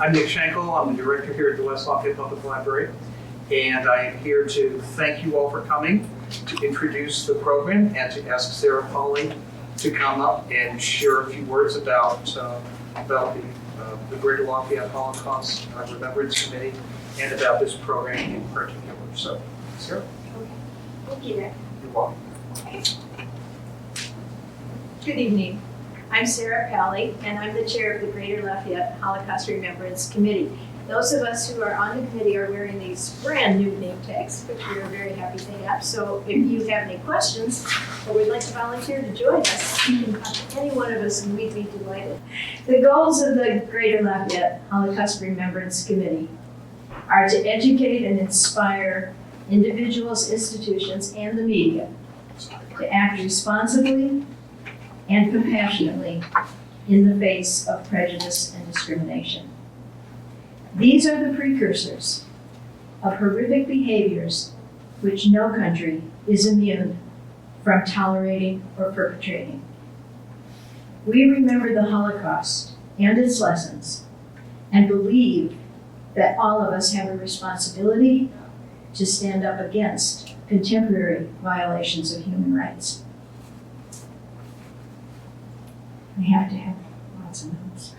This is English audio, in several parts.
I'm Nick Schenkel. I'm the director here at the West Lafayette Public Library, and I am here to thank you all for coming, to introduce the program, and to ask Sarah Pali to come up and share a few words about the Greater Lafayette Holocaust Remembrance Committee and about this program in particular. So, Sarah? Okay. Thank you, Nick. You're welcome. Good evening. I'm Sarah Pali, and I'm the chair of the Greater Lafayette Holocaust Remembrance Committee. Those of us who are on the committee are wearing these brand new name tags, which we are very happy to have. So if you have any questions or would like to volunteer to join us, you can contact any one of us and we'd be delighted. The goals of the Greater Lafayette Holocaust Remembrance Committee are to educate and inspire individuals, institutions, and the media to act responsibly and compassionately in the face of prejudice and discrimination. These are the precursors of horrific behaviors which no country is immune from tolerating or perpetrating. We remember the Holocaust and its lessons and believe that all of us have a responsibility to stand up against contemporary violations of human rights. I have to have lots of notes.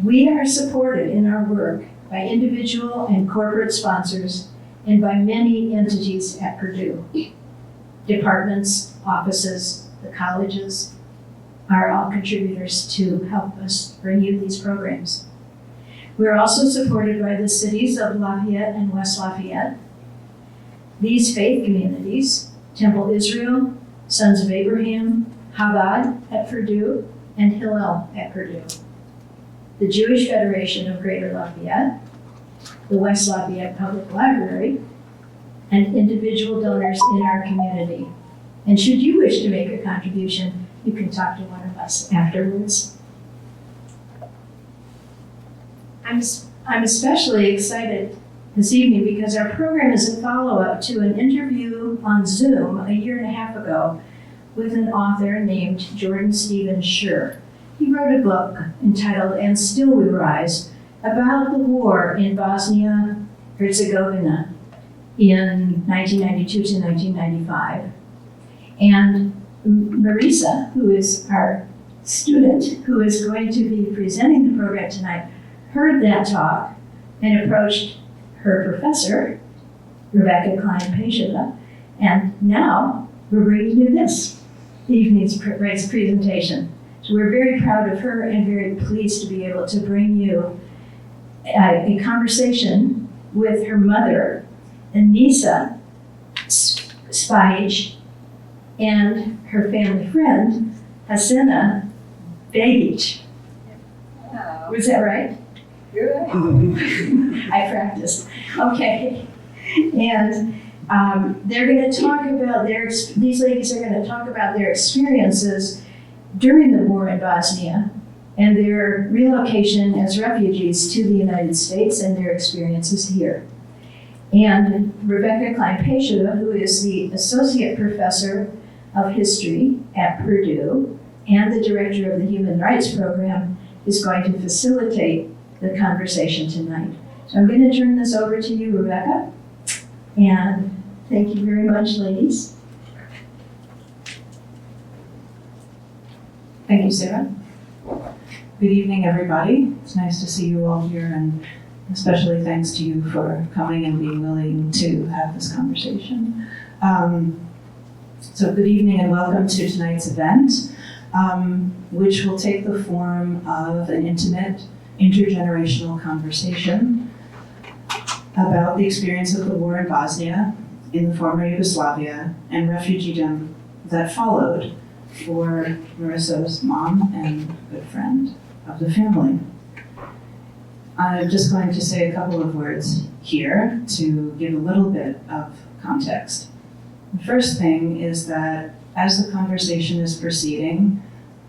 We are supported in our work by individual and corporate sponsors and by many entities at Purdue. Departments, offices, the colleges are all contributors to help us bring you these programs. We're also supported by the cities of Lafayette and West Lafayette. These faith communities, Temple Israel, Sons of Abraham, Chabad at Purdue, and Hillel at Purdue. The Jewish Federation of Greater Lafayette, the West Lafayette Public Library, and individual donors in our community. And should you wish to make a contribution, you can talk to one of us afterwards. I'm especially excited this evening because our program is a follow-up to an interview on Zoom a year and a half ago with an author named Jordan Stephen Sher. He wrote a book entitled And Still We Rise about the war in Bosnia-Herzegovina in 1992 to 1995. And Merisa, who is our student who is going to be presenting the program tonight, heard that talk and approached her professor, Rebekah Klein-Pejšová, and now we're bringing you this evening's presentation. So we're very proud of her and very pleased to be able to bring you a conversation with her mother, Enisa Spahić, and her family friend, Hasena Begić. Was that right? Good. I practiced. Okay. And they're going to talk about these ladies are going to talk about their experiences during the war in Bosnia and their relocation as refugees to the United States and their experiences here. And Rebekah Klein-Pejšová, who is the Associate Professor of History at Purdue and the Director of the Human Rights Program, is going to facilitate the conversation tonight. So I'm going to turn this over to you, Rebekah, and thank you very much, ladies. Thank you, Sarah. Good evening, everybody. It's nice to see you all here, and especially thanks to you for coming and being willing to have this conversation. So good evening and welcome to tonight's event, which will take the form of an intimate, intergenerational conversation about the experience of the war in Bosnia, in the former Yugoslavia, and refugeedom that followed for Marisa's mom and good friend of the family. I'm just going to say a couple of words here to give a little bit of context. The first thing is that as the conversation is proceeding,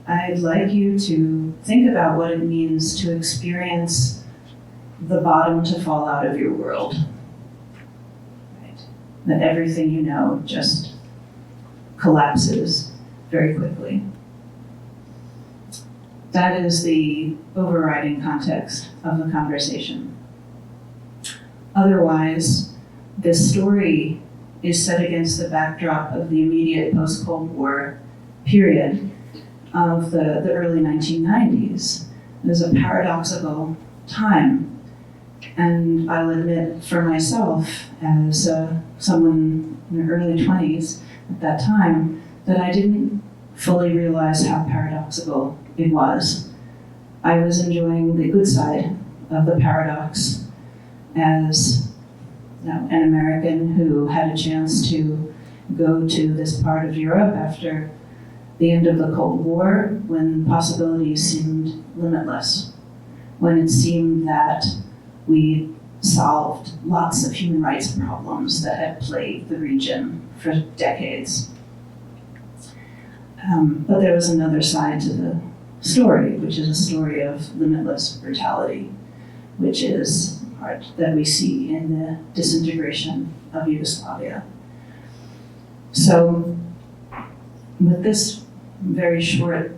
I'd like you to think about what it means to experience the bottom to fall out of your world. Right? That everything you know just collapses very quickly. that is the overriding context of the conversation. Otherwise, this story is set against the backdrop of the immediate post-Cold War period of the early 1990s. It was a paradoxical time. And I'll admit for myself, as someone in the early 20s at that time, that I didn't fully realize how paradoxical it was. I was enjoying the good side of the paradox as an American who had a chance to go to this part of Europe after the end of the Cold War, when possibilities seemed limitless, when it seemed that we solved lots of human rights problems that had plagued the region for decades. But there was another side to the story, which is a story of limitless brutality, which is the part that we see in the disintegration of Yugoslavia. So, with this very short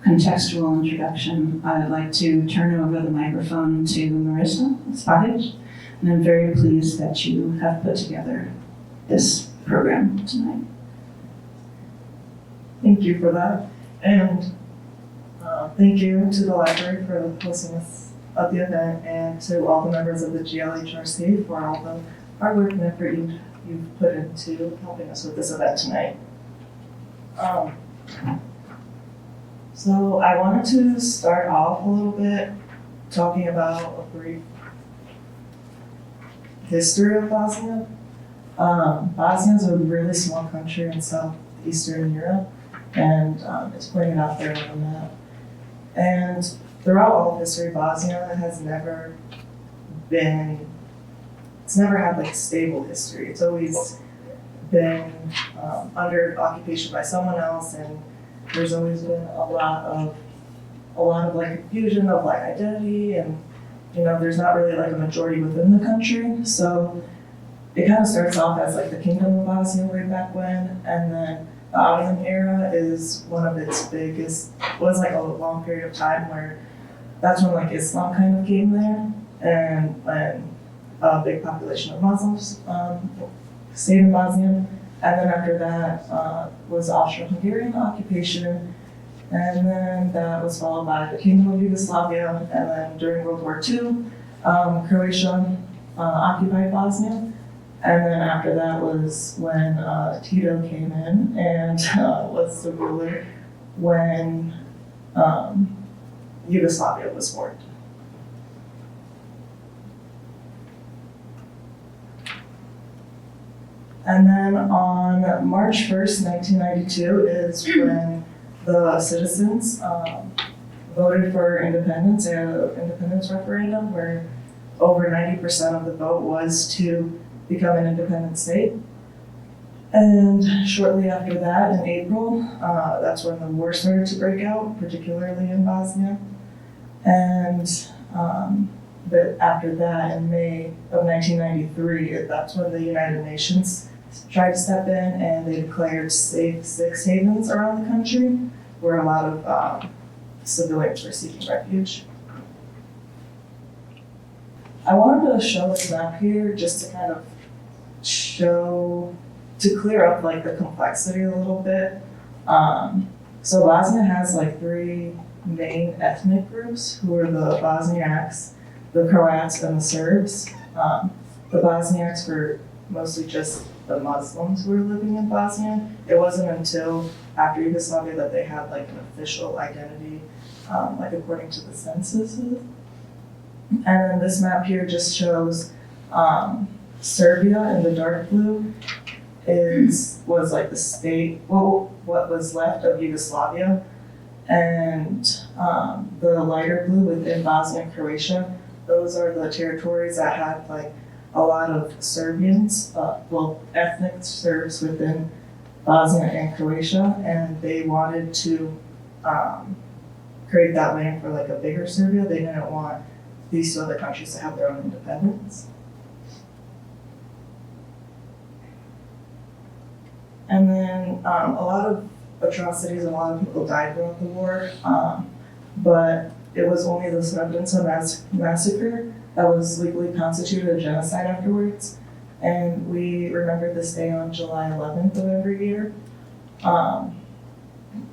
contextual introduction, I would like to turn over the microphone to Merisa Spahić, and I'm very pleased that you have put together this program tonight. Thank you for that, and thank you to the library for hosting us at the event, and to all the members of the GLHRC for all the hard work and effort you've put into helping us with this event tonight. So I wanted to start off a little bit talking about a brief history of Bosnia. Bosnia is a really small country in southeastern Europe, and it's pointed out there on the map. And throughout all of history, Bosnia has never had like like history. It's always been under occupation by someone else, and there's always been a lot of like confusion of like identity, and there's not really like a majority within the country. So it kind of starts off as like the Kingdom of Bosnia way back when, and then the Ottoman era is one of its biggest, was like a long period of time where that's when like Islam kind of came there, and when a big population of Muslims stayed in Bosnia. And then after that was Austro-Hungarian occupation, and then that was followed by the Kingdom of Yugoslavia, and then during World War II, Croatia occupied Bosnia. And then after that was when Tito came in and was the ruler when Yugoslavia was formed. And then on March 1st, 1992 is when the citizens voted for independence at an independence referendum where over 90% of the vote was to become an independent state. And shortly after that, in April, that's when the war started to break out, particularly in Bosnia. And but after that, in May of 1993, that's when the United Nations tried to step in, and they declared safe 6 havens around the country where a lot of civilians were seeking refuge. I wanted to show this map here just to kind of to clear up like the complexity a little bit. So Bosnia has like 3 main ethnic groups, who are the Bosniaks, the Croats, and the Serbs. The Bosniaks were mostly just the Muslims who were living in Bosnia. It wasn't until after Yugoslavia that they had like an official identity, like according to the census. And then this map here just shows Serbia in the dark blue was like the state, well, what was left of Yugoslavia, and the lighter blue within Bosnia and Croatia, those are the territories that had like a lot of Serbians, ethnic Serbs within Bosnia and Croatia, and they wanted to create that land for like a bigger Serbia. They didn't want these 2 other countries to have their own independence. And then a lot of atrocities and a lot of people died throughout the war. but it was only the Srebrenica massacre that was legally constituted a genocide afterwards. And we remember this day on July 11th of every year.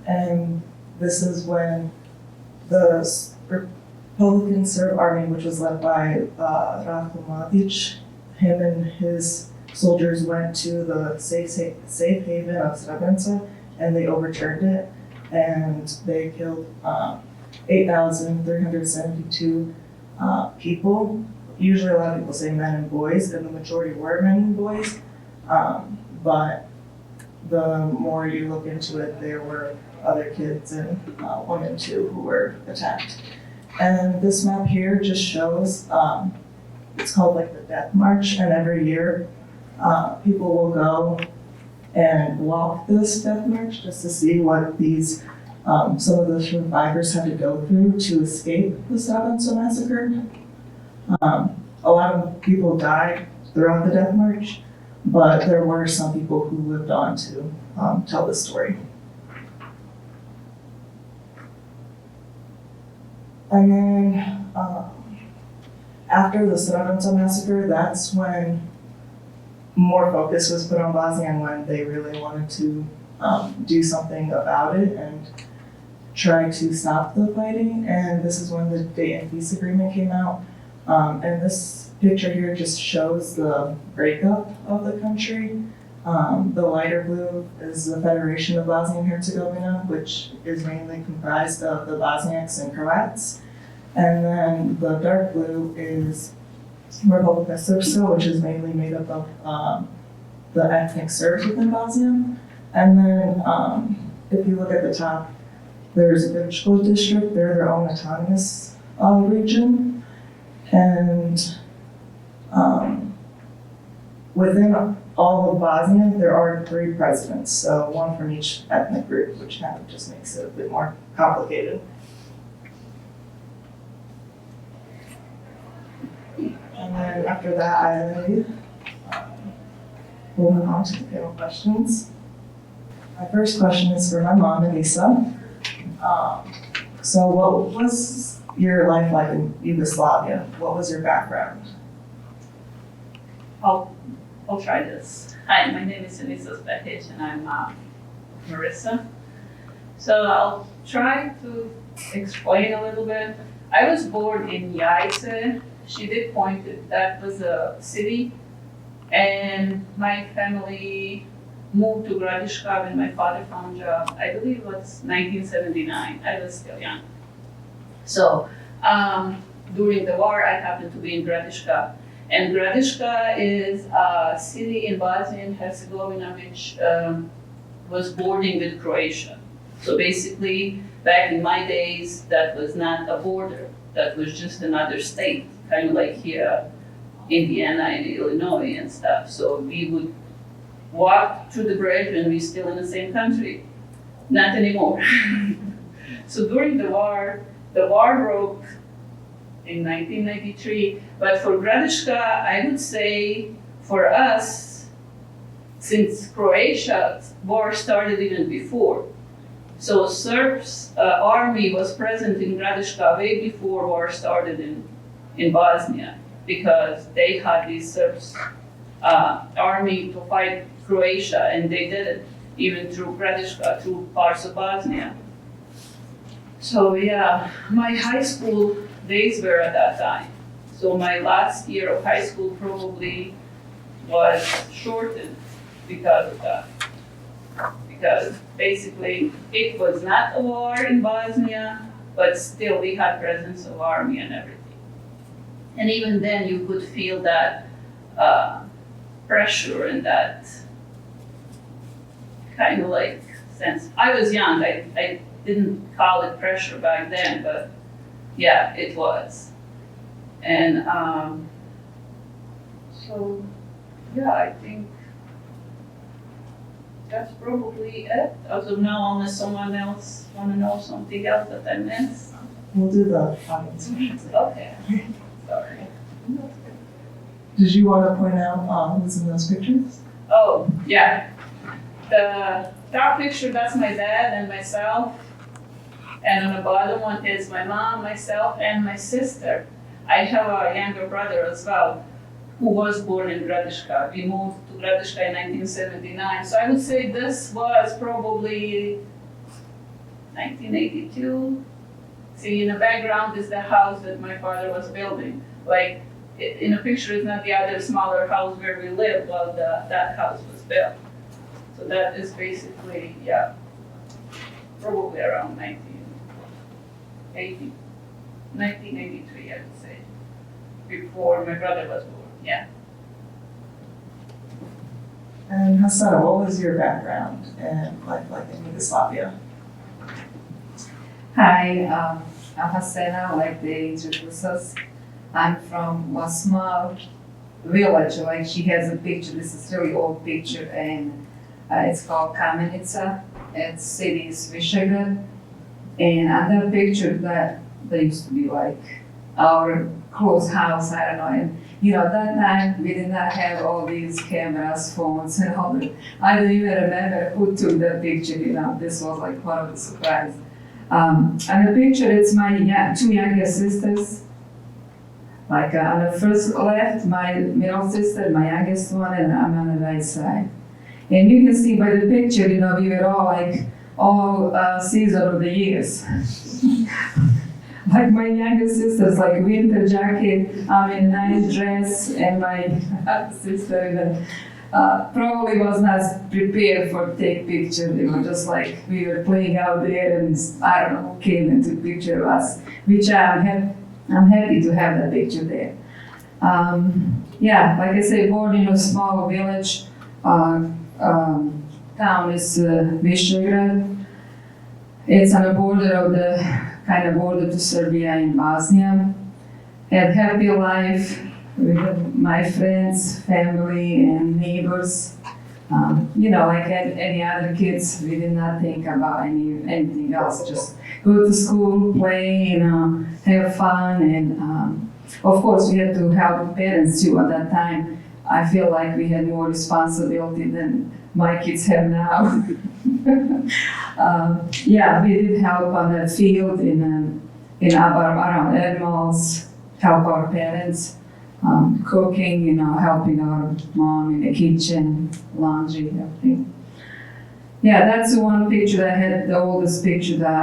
And this is when the Republican Serb Army, which was led by Ratko Mladic, him and his soldiers went to the safe haven of Srebrenica, and they overturned it, and they killed 8,372 people. Usually a lot of people say men and boys, and the majority were men and boys, but the more you look into it, there were other kids and women too who were attacked. And this map here just shows, it's called like the Death March, and every year people will go and walk this Death March just to see what these, some of the survivors had to go through to escape the Srebrenica massacre. A lot of people died throughout the Death March, but there were some people who lived on to tell the story. And then after the Srebrenica massacre, that's when more focus was put on Bosnia and when they really wanted to do something about it and try to stop the fighting. And this is when the Dayton Peace Agreement came out. And this picture here just shows the breakup of the country. The lighter blue is the Federation of Bosnia-Herzegovina, which is mainly comprised of the Bosniaks and Croats. And then the dark blue is Republika Srpska, which is mainly made up of the ethnic Serbs within Bosnia. And then if you look at the top, there's a Begić district. They're their own autonomous region. And within all of Bosnia, there are 3 presidents, so one from each ethnic group, which kind of just makes it a bit more complicated. And then after that, I will move on to the panel questions. My first question is for my mom, Enisa. So what was your life like in Yugoslavia? What was your background? I'll try this. Hi, my name is Enisa Spahić and I'm Merisa. So I'll try to explain a little bit. I was born in Jajce. She did point that was a city, and my family moved to Gradiška when my father found a job. I believe it was 1979. I was still young. So during the war, I happened to be in Gradiška. And Gradiška is a city in Bosnia-Herzegovina which was bordering with Croatia. So basically, back in my days, that was not a border. That was just another state, kind of like here, Indiana and Illinois and stuff. So we would walk through the bridge and we're still in the same country. Not anymore. So during the war broke in 1993. But for Gradiška, I would say for us, since Croatia's war started even before, so Serbs' army was present in Gradiška way before war started in Bosnia, because they had these Serbs' army to fight Croatia, and they did it even through Gradiška, through parts of Bosnia. So yeah, my high school days were at that time. So my last year of high school probably was shortened because of that. Because basically it was not a war in Bosnia, but still we had presence of army and everything. And even then you could feel that pressure and that kind of like sense. I was young, I didn't call it pressure back then, but yeah, it was. And so, yeah, I think that's probably it. As of now, unless someone else want to know something else that I missed. We'll do the audience questions. Okay, sorry. Did you want to point out who's in those pictures? Oh, yeah. The top picture, that's my dad and myself. And on the bottom one is my mom, myself, and my sister. I have a younger brother as well, who was born in Gradiška. We moved to Gradiška in 1979. So I would say this was probably 1982. See, in the background is the house that my father was building. Like, in the picture is not the other smaller house where we live, while that house was built. So that is basically, yeah, probably around 1983, I would say, before my brother was born, yeah. And Hasena, what was your background in life like in Yugoslavia? Hi, I'm Hasena, like they introduced us. I'm from a small village, like she has a picture, this is really old picture, and it's called Kamenica. Its city is Visegrad. And on that picture, that used to be like our close house, I don't know. And at that time, we did not have all these cameras, phones, and all that. I don't even remember who took that picture, this was like one of the surprises. On the picture, it's my two younger sisters. Like on the first left, my middle sister, my youngest one, and I'm on the right side. And you can see by the picture, we were all season of the years. Like my younger sister's like winter jacket, I'm in a nice dress, and my sister even probably was not prepared for take picture. They were just like, we were playing out there, and I don't know who came and took picture of us, which I'm happy to have that picture there. Yeah, like I say, born in a small village. Town is Visegrad. It's on the border of the border to Serbia and Bosnia. Had happy life with my friends, family, and neighbors. Like any other kids, we did not think about anything else. Just go to school, play, have fun, and of course we had to help parents too. At that time, I feel like we had more responsibility than my kids have now. Yeah, we did help on the field around animals, help our parents, cooking, helping our mom in the kitchen, laundry, everything. Yeah, that's the one picture that I had, the oldest picture that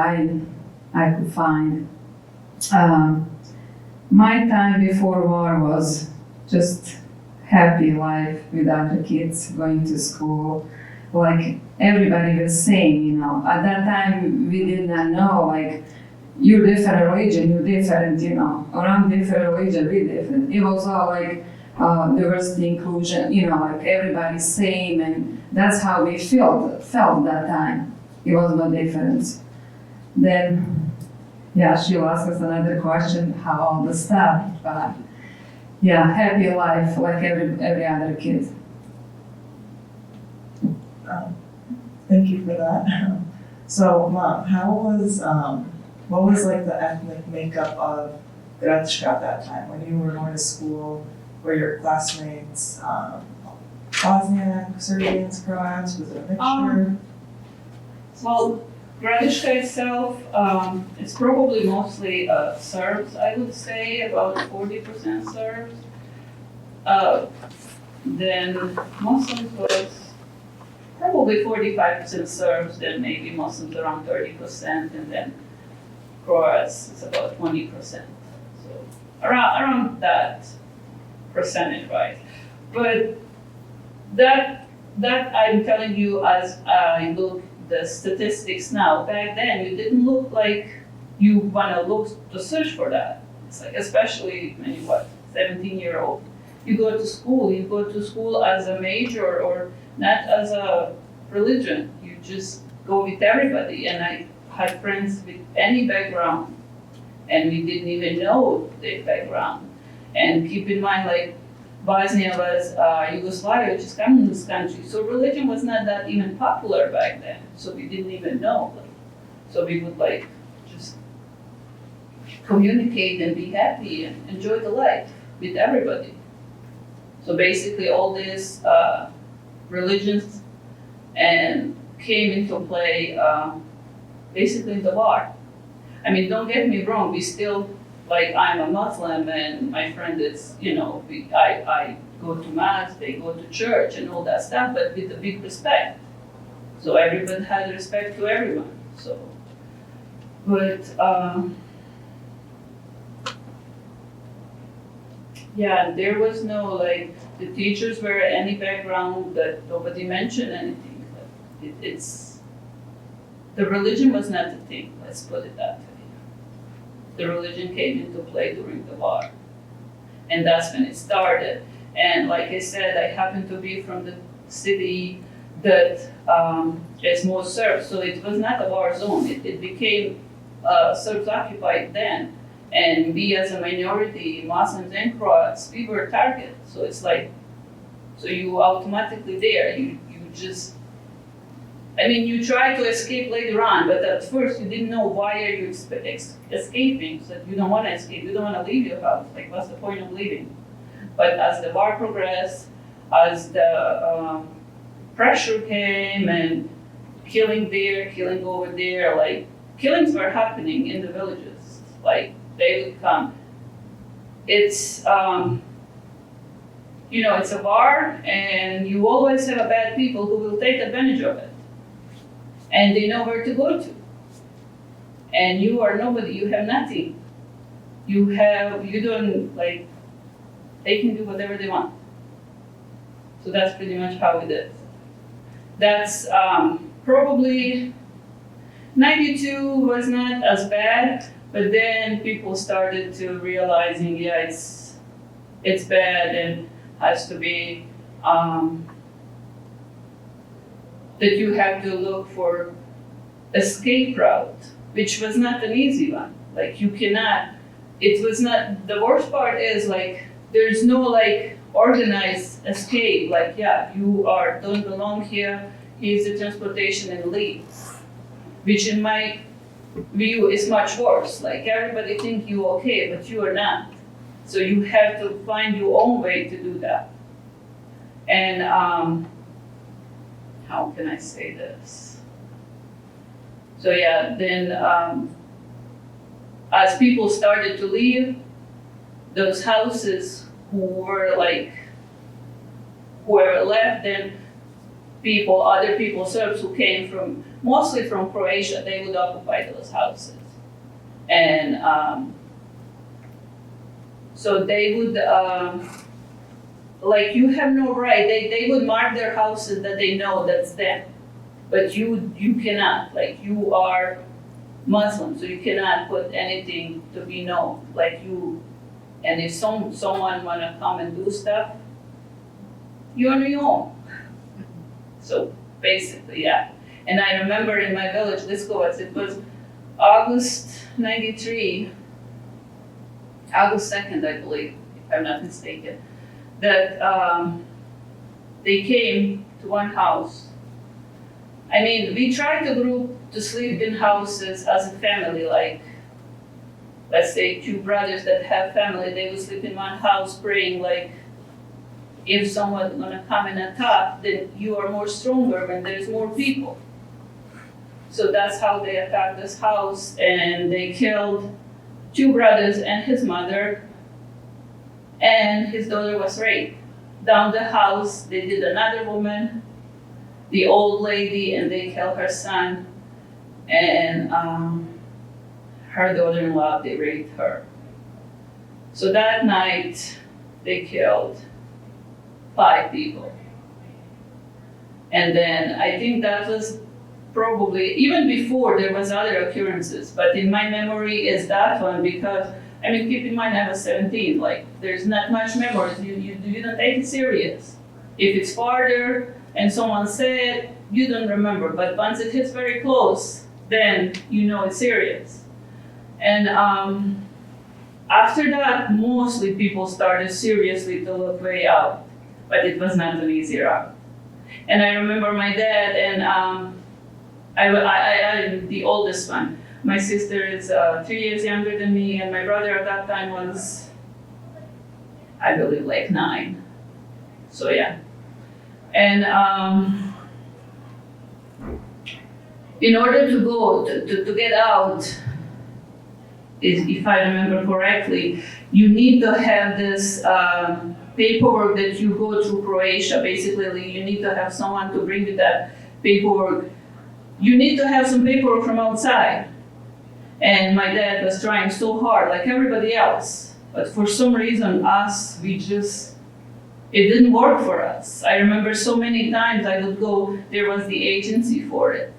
I could find. My time before war was just happy life with other kids, going to school. Like everybody was saying, at that time we did not know, like, you're different religion, you're different, around different religion, we different. It was all like diversity, inclusion, like everybody's same, and that's how we felt that time. It was no difference. Then, yeah, she'll ask us another question, how all the stuff, but yeah, happy life like every other kid. Thank you for that. So, Mom, what was like the ethnic makeup of Gradiška at that time when you were going to school? Were your classmates Bosnian, Serbians, Croats? Was it a mixture? Well, Gradiška itself, it's probably mostly Serbs, I would say, about 40% Serbs. Then Muslims was probably 45% Serbs, then maybe Muslims around 30%, and then Croats is about 20%. So around that percentage, right? But that I'm telling you as I look the statistics now. Back then, you didn't look like you want to look to search for that. It's like, especially when you're 17-year-old. You go to school as a major or not as a religion. You just go with everybody. And I had friends with any background, and we didn't even know their background. And keep in mind, like, Bosnia was Yugoslavia, which is communist country. So religion was not that even popular back then. So we didn't even know. So we would just communicate and be happy and enjoy the life with everybody. So basically all these religions and came into play basically in the war. I mean, don't get me wrong, we still, like, I'm a Muslim and my friend is, I go to mass, they go to church and all that stuff, but with a big respect. So everyone had respect to everyone, so. But, yeah, there was no, like, the teachers were any background that nobody mentioned anything. The religion was not the thing, let's put it that way. The religion came into play during the war. And that's when it started. And like I said, I happen to be from the city that is more Serbs, so it was not a war zone. It became Serbs occupied then. And we as a minority, Muslims and Croats, we were targeted. So it's like, so you automatically there, you just, I mean, you try to escape later on, but at first you didn't know why are you escaping. So you don't want to escape, you don't want to leave your house. Like, what's the point of leaving? But as the war progressed, as the pressure came and killing there, killing over there, like, killings were happening in the villages. Like, they would come. It's, it's a war, and you always have bad people who will take advantage of it. And they know where to go to. And you are nobody, you have nothing. You don't, like, they can do whatever they want. So that's pretty much how it is. That's probably, 92 was not as bad, but then people started to realizing, yeah, it's bad and has to be, that you have to look for escape route, which was not an easy one. Like, you cannot, it was not, the worst part is, like, there's no, like, organized escape. Like, yeah, you don't belong here, here's the transportation and leave. Which in my view is much worse. Like, everybody think you okay, but you are not. So you have to find your own way to do that. And how can I say this? So yeah, then as people started to leave, those houses whoever left, then other people, Serbs who came mostly from Croatia, they would occupy those houses. And so they would, like, you have no right, they would mark their houses that they know that's them. But you cannot, like, you are Muslim, so you cannot put anything to be known. Like, and if someone wanna come and do stuff, you're on your own. So basically, yeah. And I remember in my village, Liskovac, it was August 93, August 2nd, I believe, if I'm not mistaken, that they came to one house. I mean, we tried to group to sleep in houses as a family, like, let's say 2 brothers that have family, they would sleep in one house praying, like, if someone's gonna come and attack, then you are more stronger when there's more people. So that's how they attacked this house, and they killed 2 brothers and his mother, and his daughter was raped. Down the house, they did another woman, the old lady, and they killed her son, and her daughter-in-law, they raped her. So that night, they killed 5 people. And then I think that was probably, even before there was other occurrences, but in my memory is that one because, I mean, keep in mind I was 17, like, there's not much memories, you don't take it serious. If it's farther and someone said, you don't remember, but once it hits very close, then you know it's serious. And after that, mostly people started seriously to look way out, but it was not an easy route. And I remember my dad, and I'm the oldest one. My sister is 3 years younger than me, and my brother at that time was, I believe, like 9. So yeah. And in order to go, to get out, if I remember correctly, you need to have this paperwork that you go through Croatia. Basically, you need to have someone to bring you that paperwork. You need to have some paperwork from outside. And my dad was trying so hard, like everybody else. But for some reason, it didn't work for us. I remember so many times I would go, there was the agency for it,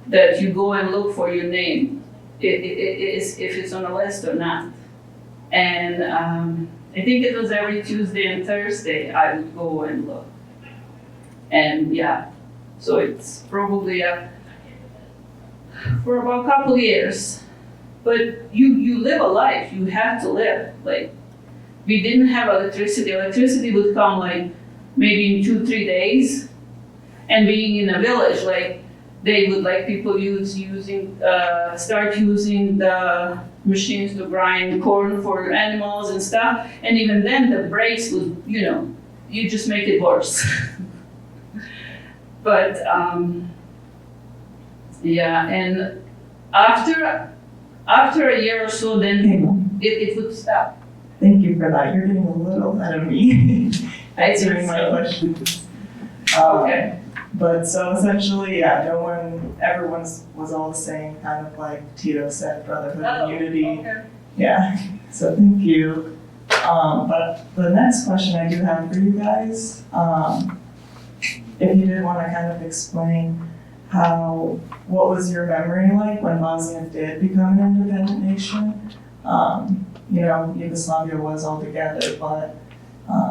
that you go and look for your name, if it's on a list or not. And I think it was every Tuesday and Thursday I would go and look. And yeah, so it's probably for about a couple of years. But you live a life, you have to live. Like, we didn't have electricity. Electricity would come like maybe in 2-3 days. And being in a village, like they would like people start using the machines to grind corn for animals and stuff. And even then the breaks would, you just make it worse. But yeah, and after a year or so, then it would stop. Thank you for that. You're getting a little ahead of me. Answering my so. questions. Okay. But so essentially, yeah, everyone was all the same, kind of like Tito said, brotherhood and unity. Okay. Yeah, so thank you. But the next question I do have for you guys, if you did want to kind of explain what was your memory like when Bosnia did become an independent nation? Yugoslavia was all together, but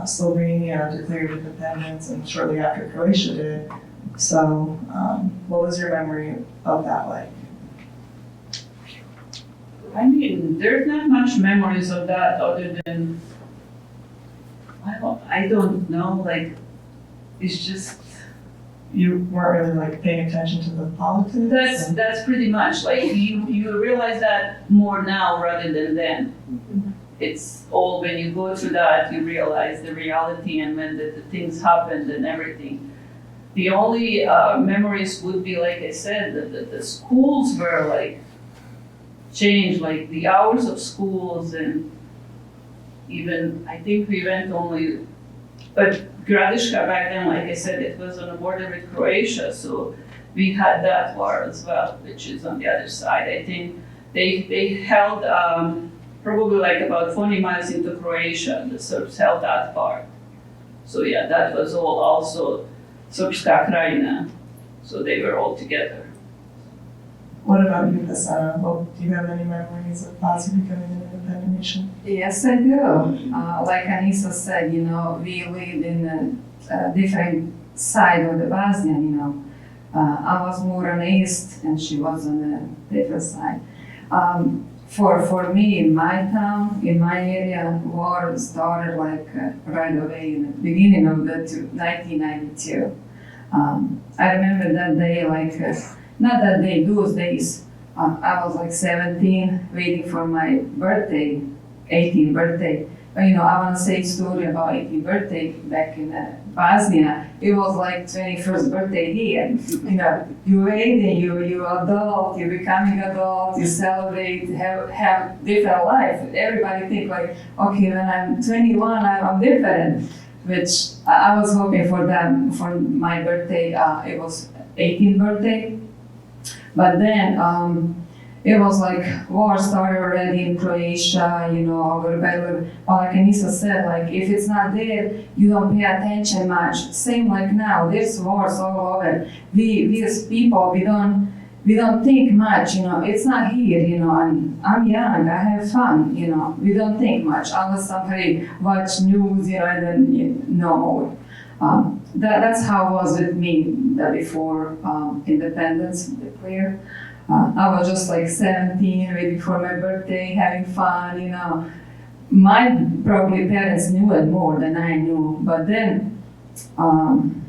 Slovenia declared independence and shortly after Croatia did. So what was your memory of that like? I mean, there's not much memories of that other than, I don't know, like, it's just, You weren't really like paying attention to the politics? that's pretty much, like, you realize that more now rather than then. It's all, when you go through that, you realize the reality and when the things happened and everything. The only memories would be, like I said, that the schools were like changed, like the hours of schools, and even, I think we went only, but Gradiška back then, like I said, it was on the border with Croatia, so we had that war as well, which is on the other side. I think they held probably like about 20 miles into Croatia, the Serbs held that part. So yeah, that was all also Srpska Krajina, so they were all together. What about you, Hasena? Do you have any memories of Bosnia becoming an independent nation? Yes, I do. Like Enisa said, we lived in a different side of the Bosnia, I was more on the east and she was on the different side. For me, in my town, in my area, war started like right away in the beginning of 1992. I remember that day, like, not that day, those days, I was like 17, waiting for my birthday, 18th birthday. But I want to say a story about 18th birthday back in Bosnia. It was like 21st birthday here. You waiting, you adult, you becoming adult, you celebrate, have different life. Everybody think like, okay, when I'm 21, I'm different. Which I was hoping for them, for my birthday, it was 18th birthday. But then it was like war started already in Croatia, rebellion. Like Enisa said, like if it's not there, you don't pay attention much. Same like now, there's wars all over. We as people, we don't think much, it's not here, and I'm young, I have fun, we don't think much unless somebody watch news, and then no. That's how it was with me before independence declared. I was just like 17, waiting for my birthday, having fun, My probably parents knew it more than I knew, but then, I'm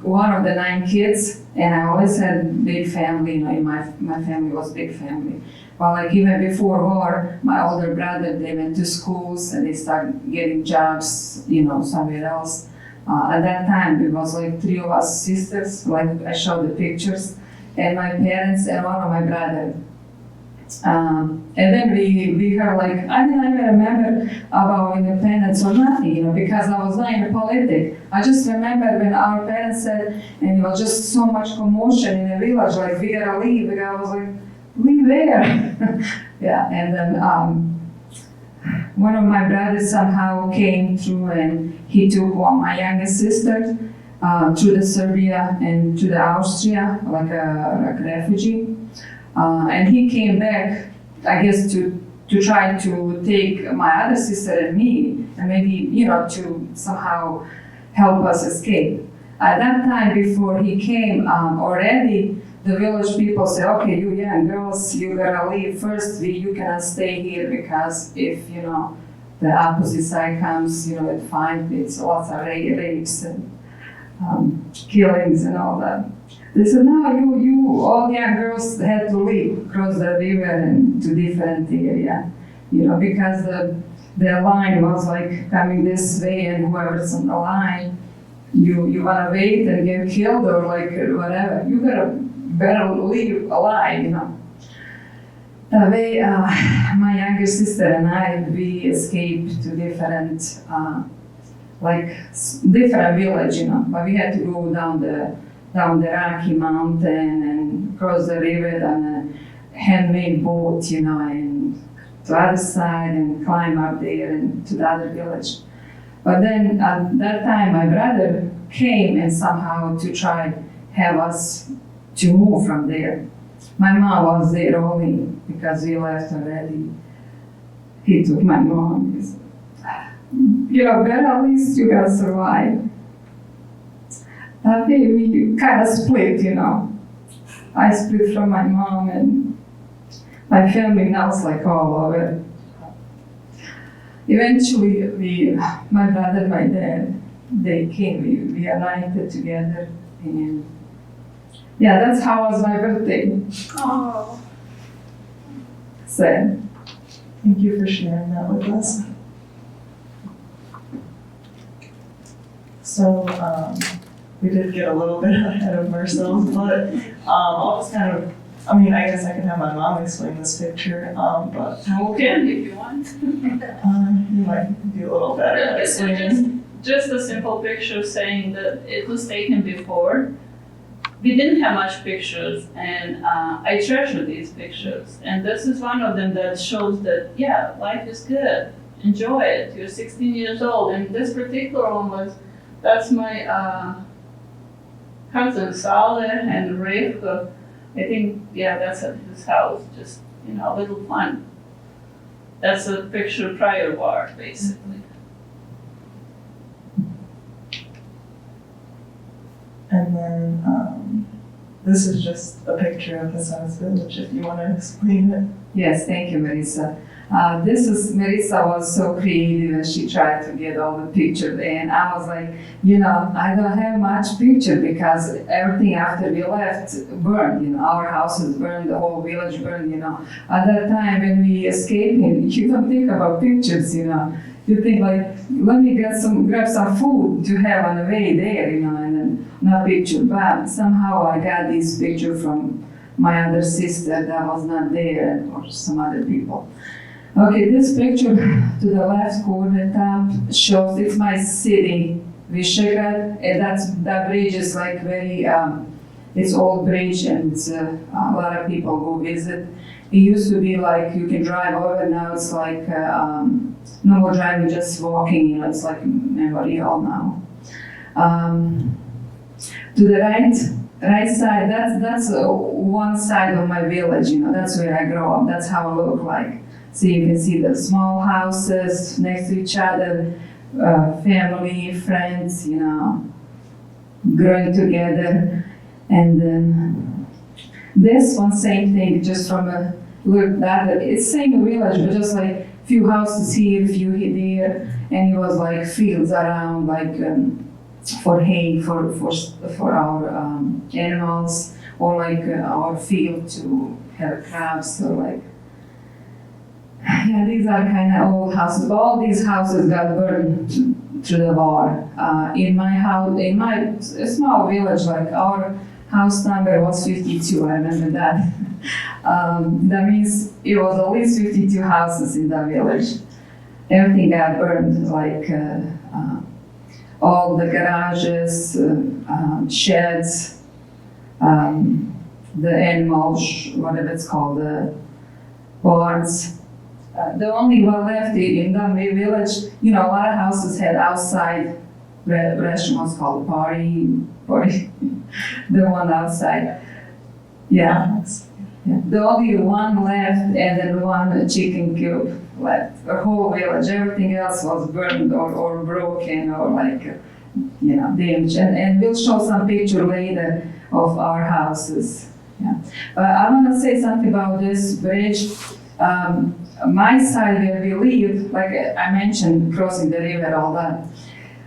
one of the 9 kids, and I always had big family, my family was big family. But like even before war, my older brother, they went to schools and they started getting jobs, somewhere else. At that time, it was like 3 of us sisters, like I showed the pictures, and my parents and one of my brothers. And then we heard like, I didn't even remember about independence or nothing, you know, because I was not in politics. I just remember when our parents said, and it was just so much commotion in the village, like we gotta leave. I was like, leave where? Yeah, and then one of my brothers somehow came through and he took my youngest sister to the Serbia and to the Austria, like a refugee. And he came back, I guess, to try to take my other sister and me, and maybe, you know, to somehow help us escape. At that time, before he came, already the village people say, okay, you young girls, you gotta leave first. You cannot stay here because if, you know, the opposite side comes, you know, it's lots of rapes and killings and all that. They said, no, you all young girls had to leave, cross the river and to different area, you know, because the line was like coming this way and whoever's on the line, you wanna wait and get killed or like whatever. You gotta better leave alive, you know. That way, my younger sister and I, we escaped to different village, you know, but we had to go down the Rocky Mountain and cross the river on a handmade boat, you know, and to the other side and climb up there and to the other village. But then at that time, my brother came and somehow to try have us to move from there. My mom was there only because we left already. He took my mom. He said, you know, better at least you gotta survive. We kind of split, you know. I split from my mom and my family now is like all over. Eventually, my brother and my dad, they came, we united together and yeah, that's how was my birthday. Oh. Sad. Thank you for sharing that with us. So, we did get a little bit ahead of ourselves, but I'll just kind of, I mean, I guess I can have my mom explain this picture, but You can if you want. you might be a little better at explaining. Just a simple picture saying that it was taken before. We didn't have much pictures, and I treasure these pictures. And this is one of them that shows that, yeah, life is good. Enjoy it. You're 16 years old. And this particular one that's my cousin Saleh and Rebekah. I think, yeah, that's at his house. Just, you know, a little fun. That's a picture prior war, basically. And then this is just a picture of Hasena's village, if you want to explain it. Yes, thank you, Merisa. Merisa was so creative and she tried to get all the pictures, and I was like, you know, I don't have much picture because everything after we left burned, you know, our houses burned, the whole village burned, you know. At that time when we escaped, you don't think about pictures, you know. You think like, let me grab some food to have on the way there, you know, and then not picture. But somehow I got this picture from my other sister that was not there, or some other people. Okay, this picture to the left corner top shows it's my city, Visegrad, and that bridge is like very, it's old bridge and it's, a lot of people go visit. It used to be like you can drive over, now it's like no more driving, just walking, you know, it's like memorial now. To the right side, that's one side of my village, you know, that's where I grew up, that's how it looked like. So you can see the small houses next to each other, family, friends, you know, growing together. And then this one, same thing, just from a look that it's same village, but just like few houses here, few there, and it was like fields around, like for hay, for our animals, or like our field to have calves, or like. Yeah, these are kind of old houses. All these houses got burned through the war. In my house, in my small village, like our house number was 52, I remember that. That means it was at least 52 houses in that village. Everything got burned, like all the garages, sheds, the animals, whatever it's called, the barns. The only one left in that village, a lot of houses had outside restaurants called Pali, the one outside. Yeah. The only one left, and then one chicken coop left. The whole village, everything else was burned or broken or damaged. And we'll show some picture later of our houses. Yeah. I want to say something about this bridge. My side where we live, like I mentioned, crossing the river, all that.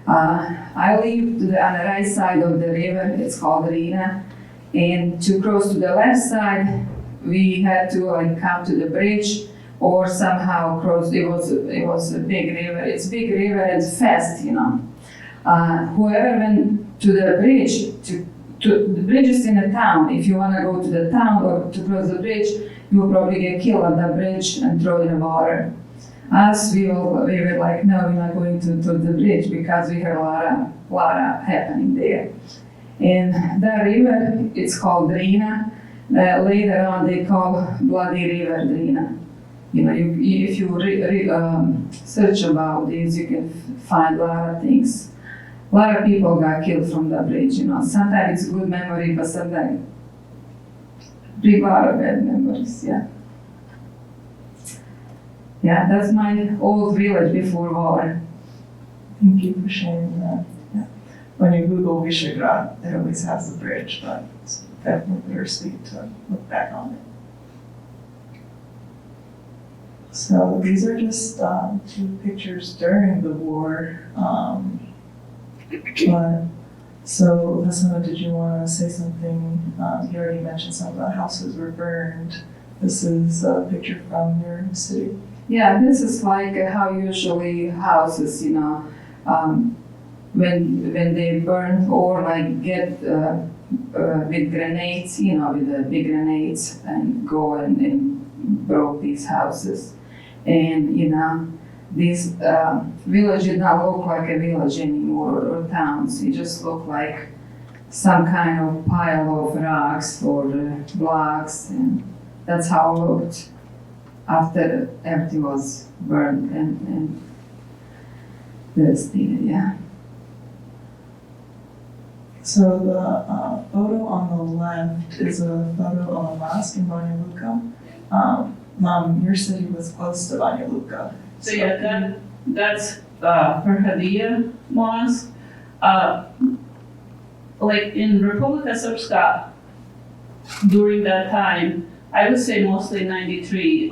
I live on the right side of the river. It's called Rina, and to cross to the left side, we had to come to the bridge or somehow cross. It was a big river. It's a big river and fast, Whoever went to the bridge, the bridge is in a town. If you want to go to the town or to cross the bridge, you will probably get killed on the bridge and thrown in the water. Us, we were like, no, we're not going to the bridge because we heard a lot of happening there. And that river, it's called Drina. Later on, they call Bloody River Drina. If you search about this, you can find a lot of things. A lot of people got killed from the bridge. Sometimes it's good memory, but sometimes big lot of bad memories. Yeah, that's my old village before war. Thank you for sharing that. Yeah. When you Google Visegrad, it always has the bridge, but it's definitely bittersweet to look back on it. So these are just 2 pictures during the war. So Hasena, did you want to say something? You already mentioned some of the houses were burned. This is a picture from your city. Yeah, this is like how usually houses, when they burn or get with grenades, with the big grenades and go and broke these houses. And, this village did not look like a village anymore or towns. It just looked like some kind of pile of rocks or blocks, and that's how it looked after everything was burned and devastated. Yeah. So the photo on the left is a photo of a mosque in Banja Luka. Mom, your city was close to Banja Luka. So yeah, that's Perhadia Mosque. Like in Republika Srpska, during that time, I would say mostly 93,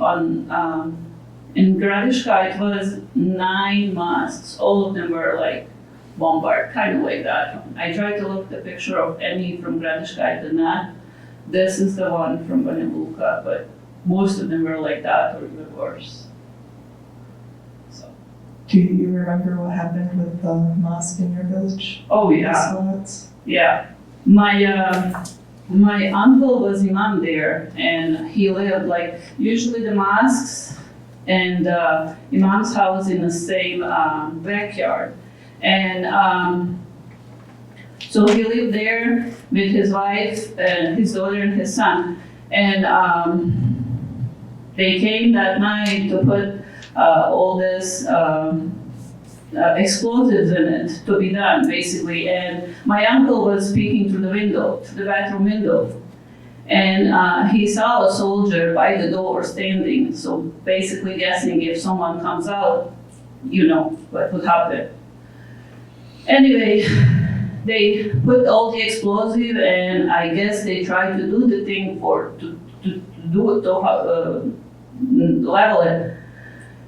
in Gradiška it was 9 mosques. All of them were bombarded, kind of like that. I tried to look at the picture of any from Gradiška, I did not. This is the one from Banja Luka, but most of them were like that or even worse. Do you remember what happened with the mosque in your village? Oh yeah, yeah. My uncle was imam there, and he lived usually the mosques and imam's house in the same backyard, and so he lived there with his wife and his daughter and his son, and they came that night to put all this explosives in it to be done, basically. And my uncle was peeking through the window, through the bathroom window. And he saw a soldier by the door standing, so basically guessing if someone comes out, what would happen. Anyway, they put all the explosive, and I guess they tried to do the thing to level it.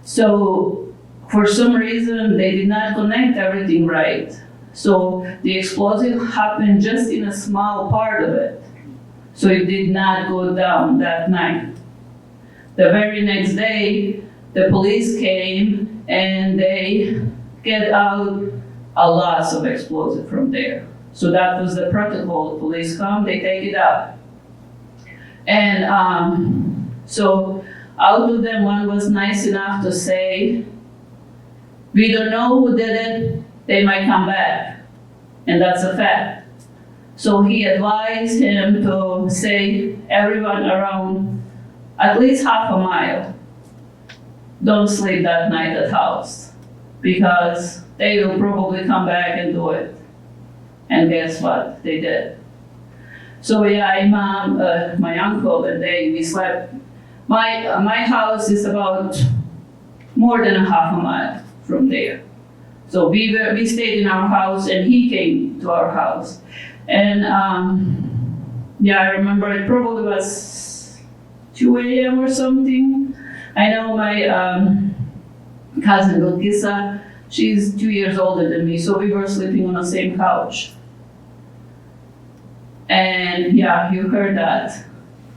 So for some reason, they did not connect everything right. So the explosive happened just in a small part of it. So it did not go down that night. The very next day, the police came and they get out a lot of explosive from there. So that was the protocol. Police come, they take it out. And so out of them, one was nice enough to say, we don't know who did it, they might come back. And that's a fact. So he advised him to say everyone around at least half a mile, don't sleep that night at house, because they will probably come back and do it. And guess what? They did. So yeah, my uncle and we slept. My house is about more than a half a mile from there. So we stayed in our house and he came to our house. And yeah, I remember it probably was 2 a.m. or something. I know my cousin Bilkisa, she's 2 years older than me, so we were sleeping on the same couch. And yeah, you heard that.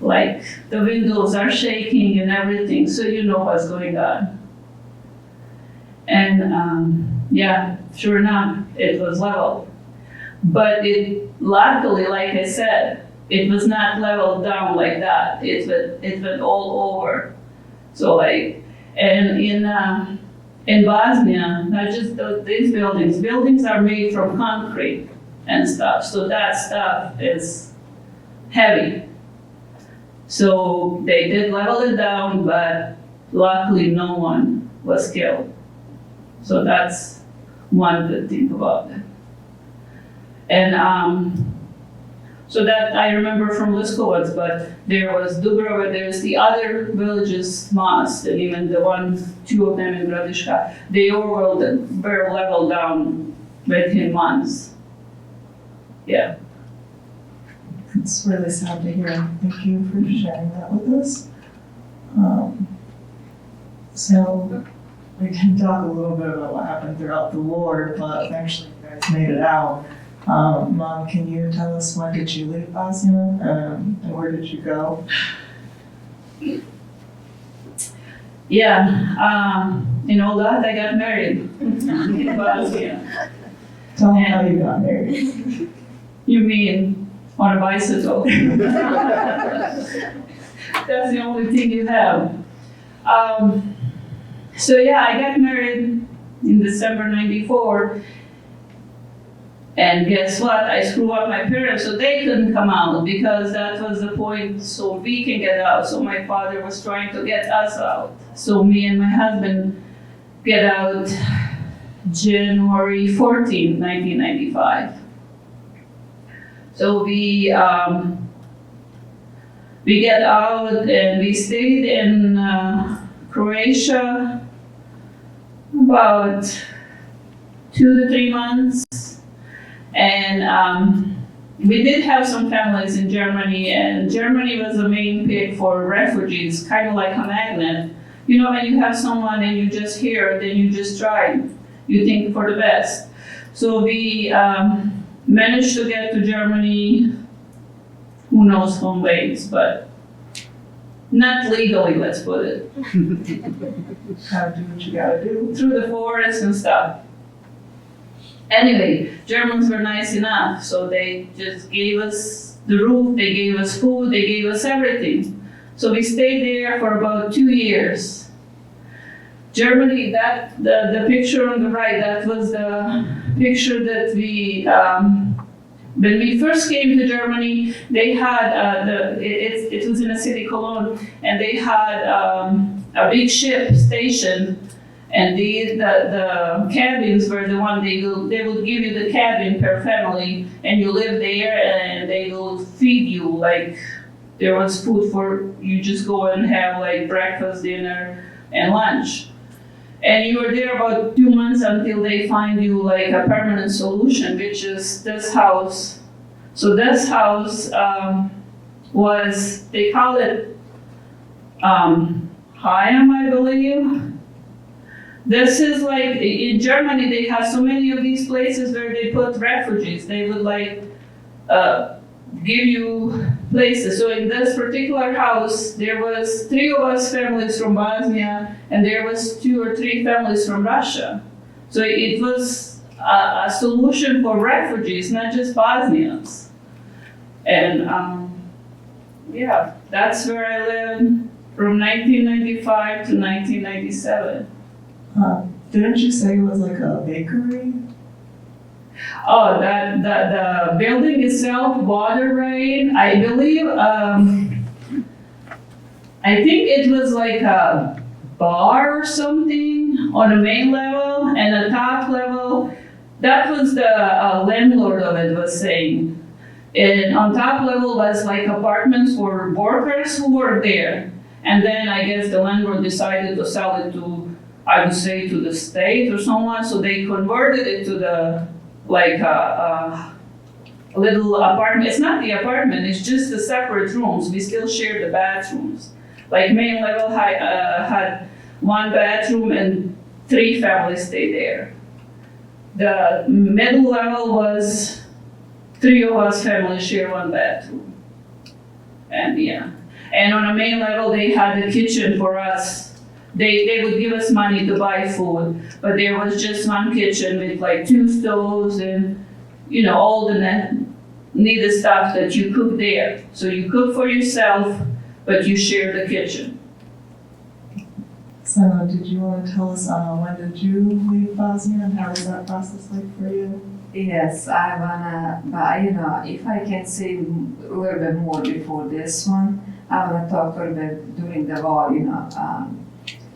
Like the windows are shaking and everything, so you know what's going on. And yeah, sure enough, it was level. But it, luckily, like I said, it was not leveled down like that. It went all over. So like, and in Bosnia, not just these buildings are made from concrete and stuff. So that stuff is heavy. So they did level it down, but luckily no one was killed. So that's one good thing about it. And so that I remember from Liskovac, but there was Dubrova, there's the other villages, Mosque, and even two of them in Gradiška, they all were leveled down within months. Yeah. It's really sad to hear. Thank you for sharing that with us. So we can talk a little bit about what happened throughout the war, but eventually you guys made it out. Mom, can you tell us when did you leave Bosnia and where did you go? Yeah, in all that I got married in Bosnia. Tell me how you got married. You mean on a bicycle? That's the only thing you have. So yeah, I got married in December '94. And guess what? I screwed up my parents, so they couldn't come out because that was the point, so we can get out. So my father was trying to get us out. So me and my husband get out January 14, 1995. So we get out and we stayed in Croatia about 2 to 3 months. And we did have some families in Germany, and Germany was the main pick for refugees, kind of like a magnet. You know, when you have someone and you just hear, then you just try. You think for the best. So we managed to get to Germany, who knows some ways, but not legally, let's put it. Gotta do what you gotta do. Through the forest and stuff. Anyway, Germans were nice enough, so they just gave us the roof, they gave us food, they gave us everything. So we stayed there for about 2 years. Germany, the picture on the right, that was the picture that we, when we first came to Germany, they had, it was in a city, Cologne, and they had a big ship station. And the cabins were the one they would give you the cabin per family, and you live there, and they will feed you, like there was food for you, just go and have like breakfast, dinner, and lunch. And you were there about 2 months until they find you like a permanent solution, which is this house. So this house was, they call it Hayam, I believe. This is like, in Germany, they have so many of these places where they put refugees. They would like give you places. So in this particular house, there was 3 of us families from Bosnia, and there was 2 or 3 families from Russia. So it was a solution for refugees, not just Bosnians. And yeah, that's where I lived from 1995 to 1997. Didn't you say it was like a bakery? Oh, the building itself, water rain, I believe, I think it was like a bar or something on the main level, and the top level, that was the landlord of it was saying. And on top level was like apartments for workers who were there. And then I guess the landlord decided to sell it to, I would say, to the state or someone, so they converted it to the, like a little apartment. It's not the apartment, it's just the separate rooms. We still share the bathrooms. Like main level had one bathroom and 3 families stayed there. The middle level was 3 of us families share one bathroom. And yeah. And on the main level, they had the kitchen for us. They would give us money to buy food, but there was just one kitchen with like 2 stoves and, you know, all the needed stuff that you cook there. So you cook for yourself, but you share the kitchen. So did you want to tell us when did you leave Bosnia and how was that process like for you? Yes, I wanna, but you know, if I can say a little bit more before this one, I wanna talk a little bit during the war, you know.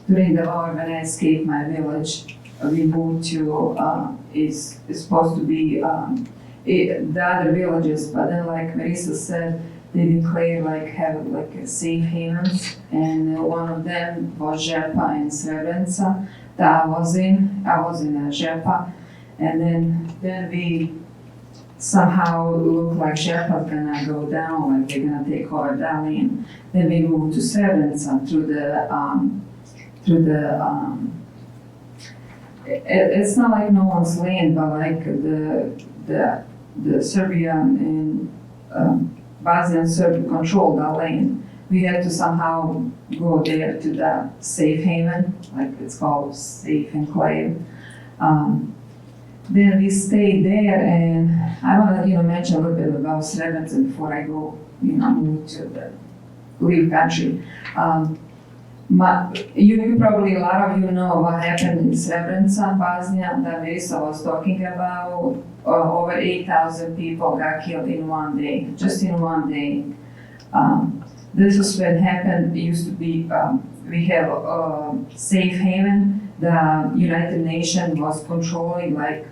During the war, when I escaped my village, we moved to, it's supposed to be the other villages, but then like Merisa said, they declared like have like a safe havens, and one of them was Žepa in Srebrenica that I was in Žepa, and then we somehow looked like Žepa's gonna go down, like they're gonna take over that land. Then we moved to Srebrenica through the it's not like no one's land, but like the Serbian and Bosnian Serb controlled that land. We had to somehow go there to the safe haven, like it's called safe enclave. Then we stayed there, and I want to mention a little bit about Srebrenica before I go move to the leave country. You probably, a lot of you know what happened in Srebrenica, Bosnia, that Merisa was talking about. Over 8,000 people got killed in one day, just in one day. This is what happened. It used to be, we have a safe haven. The United Nations was controlling, like,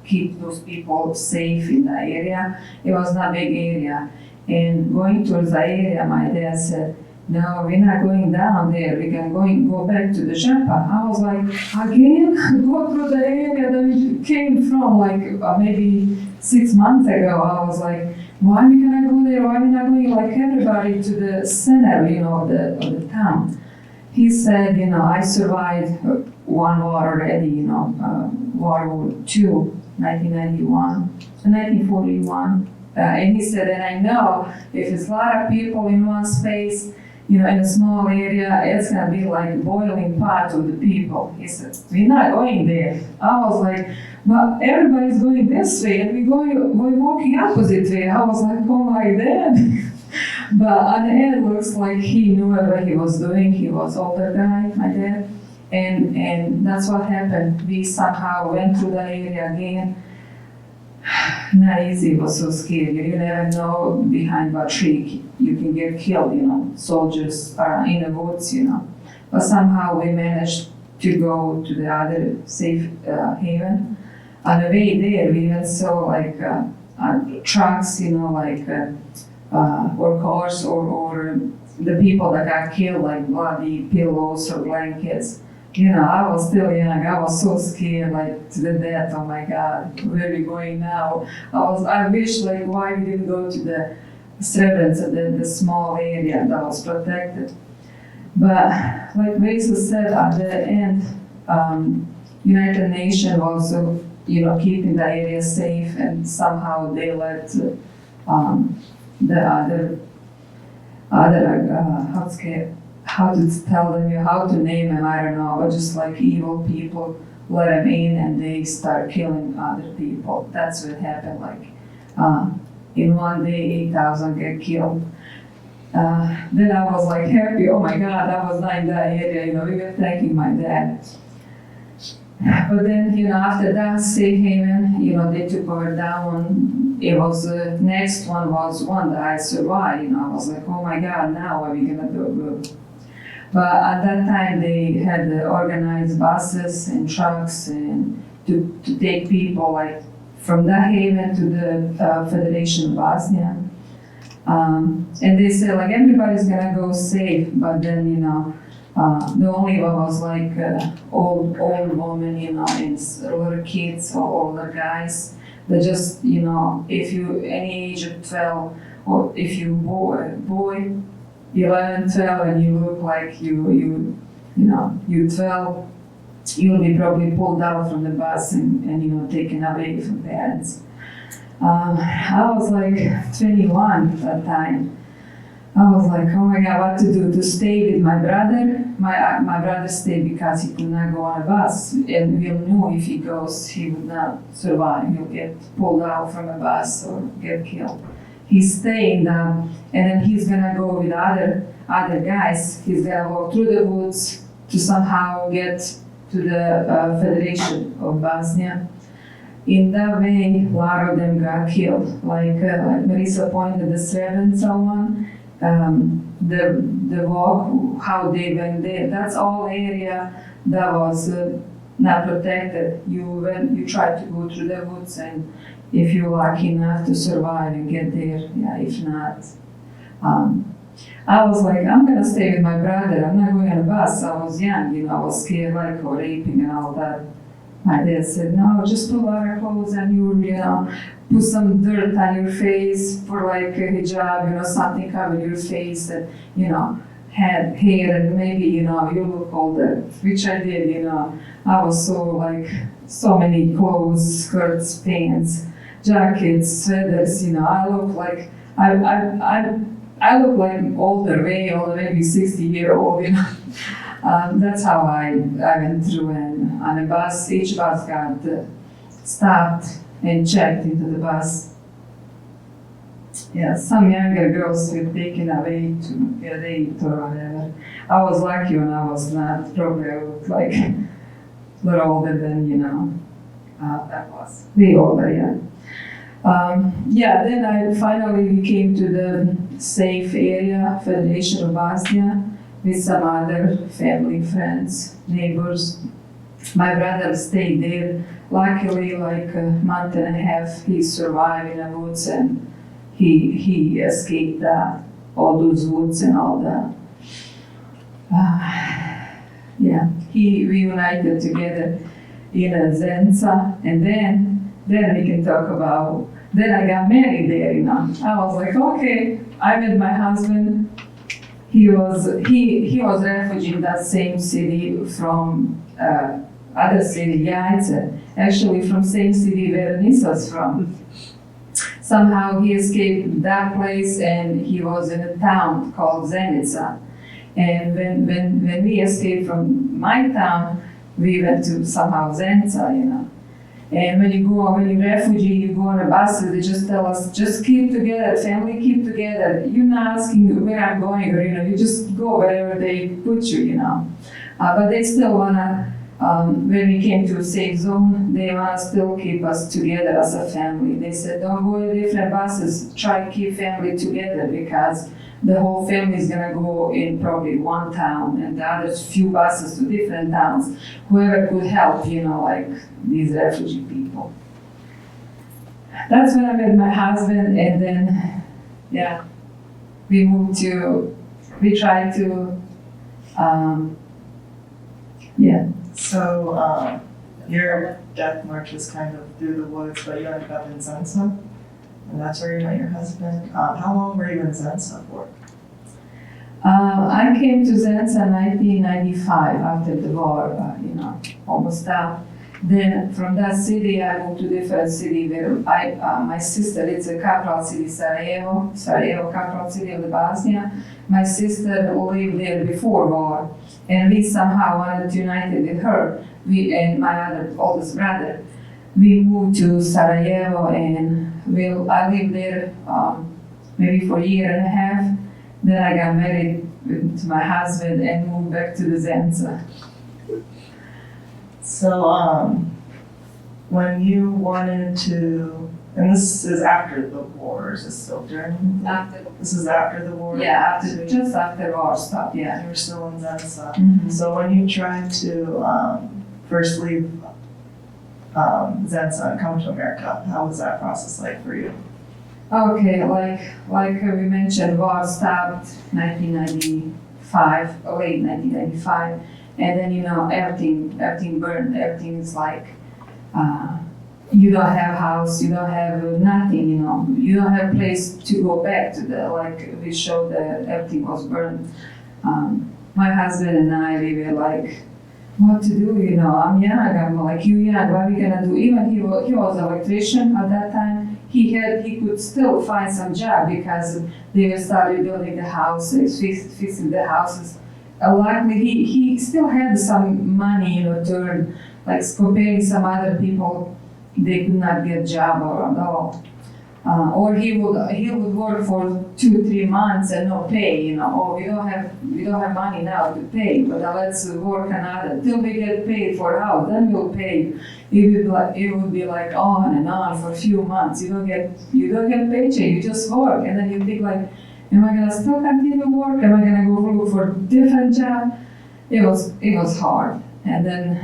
keep those people safe in the area. It was not a big area. And going towards the area, my dad said, no, we're not going down there. We can go back to the Žepa. I was like, again, go through the area that we came from, like maybe 6 months ago. I was like, why we cannot go there? Why we not going like everybody to the center, of the town? He said, I survived one war already, World War II, 1991, 1941. And he said, and I know if it's a lot of people in one space, in a small area, it's gonna be like boiling pot of the people. He said, we're not going there. I was like, but everybody's going this way, and we're walking opposite way. I was like, oh my dad. But on the end, looks like he knew what he was doing. He was older guy, my dad, and that's what happened. We somehow went through the area again. Not easy, it was so scary. You never know behind what tree you can get killed, soldiers are in the woods, But somehow we managed to go to the other safe haven. On the way there, we even saw like trucks, or cars or the people that got killed, like bloody pillows or blankets. I was still young. I was so scared, like to the death. Oh my God, where are we going now? I wish, like, why we didn't go to the Srebrenica, the small area that was protected. But like Merisa said, at the end, United Nations also, keeping the area safe, and somehow they let the other how to tell them, how to name them, I don't know, but just like evil people let them in and they start killing other people. That's what happened. Like in one day, 8,000 get killed. Then I was like happy. Oh my God, I was not in that area. We were thanking my dad. But then, after that, Safe Haven, they took over that one. It was the next one was one that I survived. I was like, oh my God, now what are we gonna do? But at that time, they had organized buses and trucks and to take people like from that haven to the Federation of Bosnia. And they said like everybody's gonna go safe, but then the only one was like old woman, and little kids or older guys. That just if you any age of 12 or if you boy 11, 12 and you look like you 12, you'll be probably pulled out from the bus and taken away from parents. I was like 21 at that time. I was like, oh my God, what to do? To stay with my brother? My brother stayed because he could not go on a bus. And we knew if he goes, he would not survive. He'll get pulled out from a bus or get killed. He's staying and then he's gonna go with other guys. He's gonna walk through the woods to somehow get to the Federation of Bosnia. In that way, a lot of them got killed. Like Merisa pointed the Srebrenica one. The walk, how they went there, that's all area that was not protected. You try to go through the woods, and if you're lucky enough to survive and get there, if not. I was like, I'm gonna stay with my brother, I'm not going on a bus. I was young, I was scared like of raping and all that. My dad said, no, just put a lot of clothes and you put some dirt on your face for like a hijab, something cover your face that, had hair and maybe, you look older, which I did, I was so many clothes, skirts, pants, jackets, sweaters, I look like, I look like older, way older, maybe 60-year-old, That's how I went through, and on a bus, each bus got stopped and checked into the bus. Yeah, some younger girls were taken away to get raped or whatever. I was lucky when I was not, probably I looked like a little older than, that was. Way older, yeah. Then I finally came to the safe area, Federation of Bosnia, with some other family, friends, neighbors. My brother stayed there. Luckily, like a month and a half, he survived in the woods and he escaped all those woods and all that. We reunited together in Zenica, and then we can talk about. Then I got married there. I was like, okay, I met my husband. He was refugee in that same city from other city, Jajce, actually from same city where Enisa's from. Somehow he escaped that place and he was in a town called Zenica. And when we escaped from my town, we went to somehow Zenica, And when you're refugee, you go on a bus, they just tell us, just keep together, family keep together. You're not asking where I'm going, or you just go wherever they put you, But they still wanna, when we came to a safe zone, they wanna still keep us together as a family. They said, don't go in different buses, try to keep family together because the whole family is gonna go in probably one town and the other few buses to different towns. Whoever could help, like these refugee people. That's when I met my husband, and then, we tried to, So your death marches kind of through the woods, but you ended up in Zenica, and that's where you met your husband. How long were you in Zenica for? I came to Zenica in 1995 after the war, almost out. Then from that city, I moved to different city where my sister, it's a capital city, Sarajevo, capital city of the Bosnia. my sister lived there before war, and we somehow wanted to unite with her. We and my other oldest brother. We moved to Sarajevo, and I lived there maybe for a year and a half. Then I got married to my husband and moved back to the Zenica. So, when you wanted to, and this is after the war, is this still during? After, This is after the war? yeah, just after war stopped, yeah. You were still in Zenica. Mhm. So when you tried to first leave Zenica and come to America, how was that process like for you? Okay, like we mentioned, war stopped 1995, late 1995, and then everything burned. Everything is like you don't have house, you don't have nothing, you don't have place to go back to. Like we showed that everything was burned. My husband and I, we were like, what to do? I'm young. I'm like, you young. What are we gonna do? Even he was an electrician at that time. He could still find some job because they started building the houses, fixing the houses. Luckily, he still had some money, to earn. Like comparing some other people, they could not get job or at all. Or he would work for 2-3 months and no pay. Oh, we don't have money now to pay, but let's work another till we get paid for house. Then we'll pay. It would be like on and on for a few months. You don't get paycheck. You just work, and then you think like, am I gonna still continue work? Am I gonna go look for a different job? It was hard. And then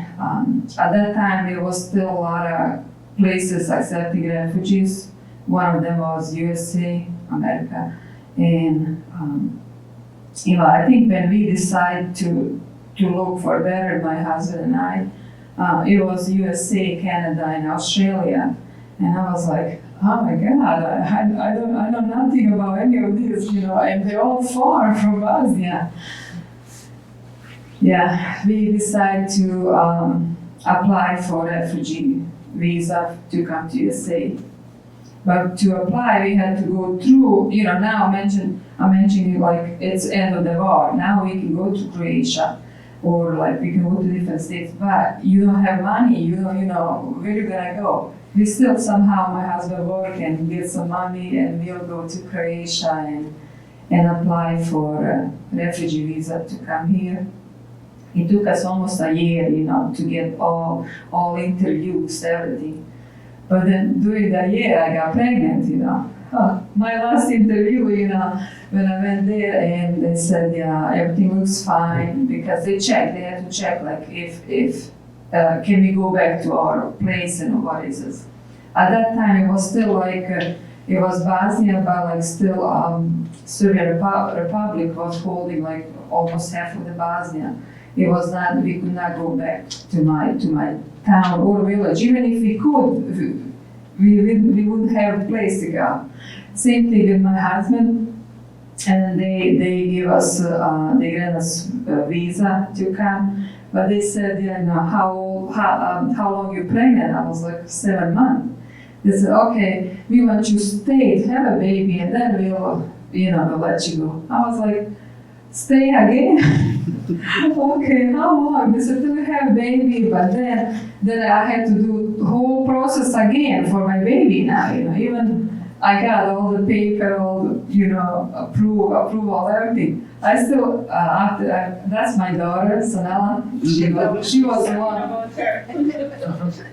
at that time there was still a lot of places accepting refugees. One of them was USA, America, and I think when we decided to look for better, my husband and I, it was USA, Canada, and Australia, and I was like, oh my God, I know nothing about any of this, and they're all far from Bosnia. Yeah, we decided to apply for refugee visa to come to USA. But to apply, we had to go through, now I'm mentioning like it's end of the war. Now we can go to Croatia, or like we can go to different states, but you don't have money, you know, where you gonna go? We still somehow, my husband work and get some money, and we'll go to Croatia and apply for a refugee visa to come here. It took us almost a year, to get all interviews, everything. But then during that year, I got pregnant, My last interview, when I went there, and they said, yeah, everything looks fine, because they had to check, like, if can we go back to our place and what is this? At that time, it was still like, it was Bosnia, but like still Serbian Republic was holding like almost half of the Bosnia. It was not, we could not go back to my town or village. Even if we could, we wouldn't have a place to go. Same thing with my husband, and they gave us, they granted us a visa to come, but they said, how long you pregnant? I was like 7 months. They said, okay, we want you to stay, have a baby, and then we'll let you go. I was like, stay again? Okay, how long? They said, till we have baby, but then I had to do the whole process again for my baby now, even I got all the paper, all the, approval, everything. I still, that's my daughter, Sanela. She was the one.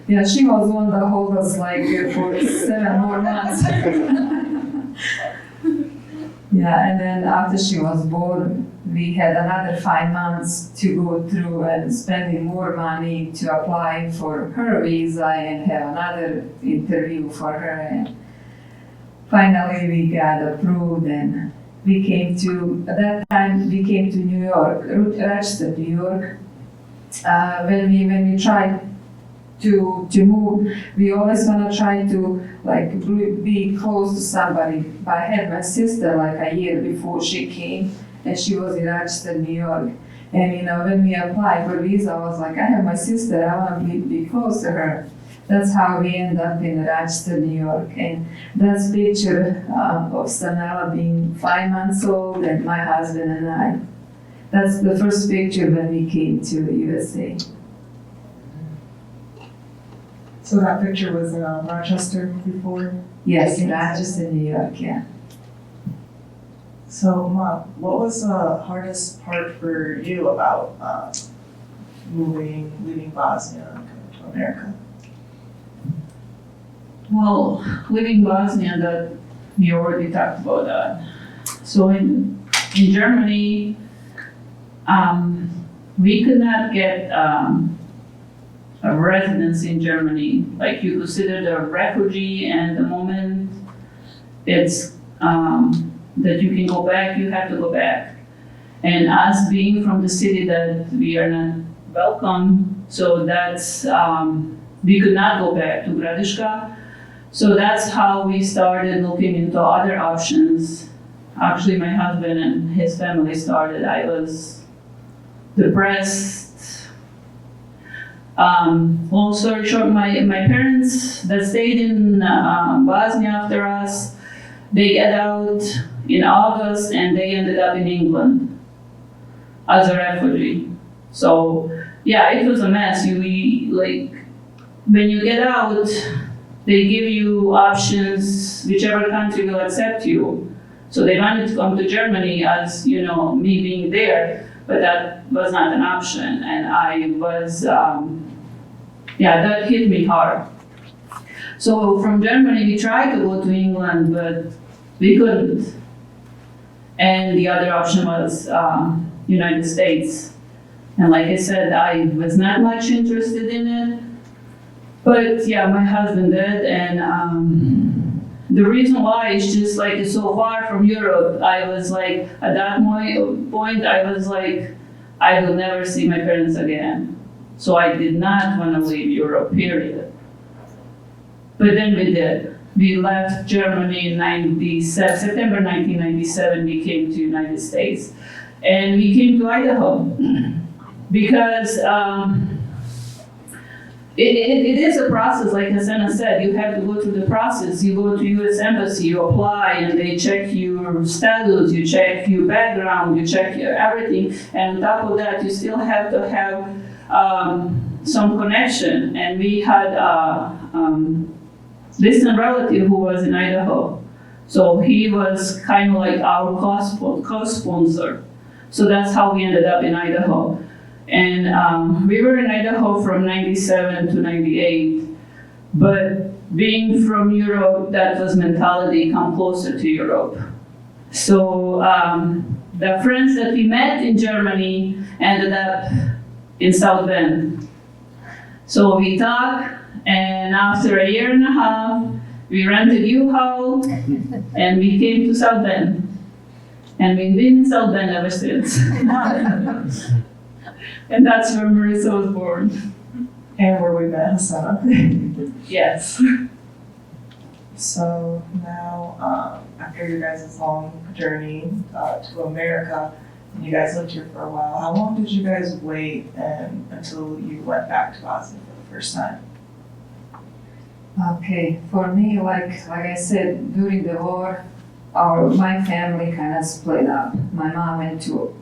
Yeah, she was the one that held us like for 7 more months. Yeah, and then after she was born, we had another 5 months to go through and spending more money to apply for her visa and have another interview for her. And finally, we got approved, and at that time, we came to New York, Rochester, New York. When we tried to move, we always want to try to like be close to somebody. But I had my sister like a year before she came, and she was in Rochester, New York. And when we applied for visa, I was like, I have my sister, I want to be close to her. That's how we end up in Rochester, New York. And that's picture of Stanella being 5 months old and my husband and I. That's the first picture when we came to the USA. So that picture was in Rochester before? Yes, in Rochester, New York, yeah. So, Mom, what was the hardest part for you about leaving Bosnia and coming to America? Well, living Bosnia, that we already talked about that. So in Germany, we could not get a residence in Germany. Like you considered a refugee, and the moment it's that you can go back, you have to go back. And us being from the city that we are not welcome, so that's we could not go back to Gradiška. So that's how we started looking into other options. Actually, my husband and his family started. I was depressed. Long story short, my parents that stayed in Bosnia after us, they get out in August and they ended up in England as a refugee. So yeah, it was a mess. When you get out, they give you options, whichever country will accept you. So they wanted to come to Germany as, me being there, but that was not an option. And I was, that hit me hard. So from Germany, we tried to go to England, but we couldn't. And the other option was United States. And like I said, I was not much interested in it. But yeah, my husband did, and the reason why is just like it's so far from Europe. I was like, at that point, I was like, I will never see my parents again. So I did not want to leave Europe, period. But then we did. We left Germany in September 1997, we came to United States. And we came to Idaho because it is a process, like Hasena said. You have to go through the process. You go to U.S. Embassy, you apply, and they check your status, you check your background, you check your everything. And on top of that, you still have to have some connection. And we had a distant relative who was in Idaho. So he was kind of like our co-sponsor. So that's how we ended up in Idaho. And we were in Idaho from 97 to 98, but being from Europe, that was mentality, come closer to Europe. So the friends that we met in Germany ended up in South Bend. So we talked, and after a year and a half, we rented U-Haul, and we came to South Bend. And we've been in South Bend ever since. And that's where Merisa was born. And where we met Hasena. Yes. So now, after your guys' long journey to America, and you guys lived here for a while, how long did you guys wait until you went back to Bosnia for the first time? Okay, for me, like I said, during the war, my family kind of split up. My mom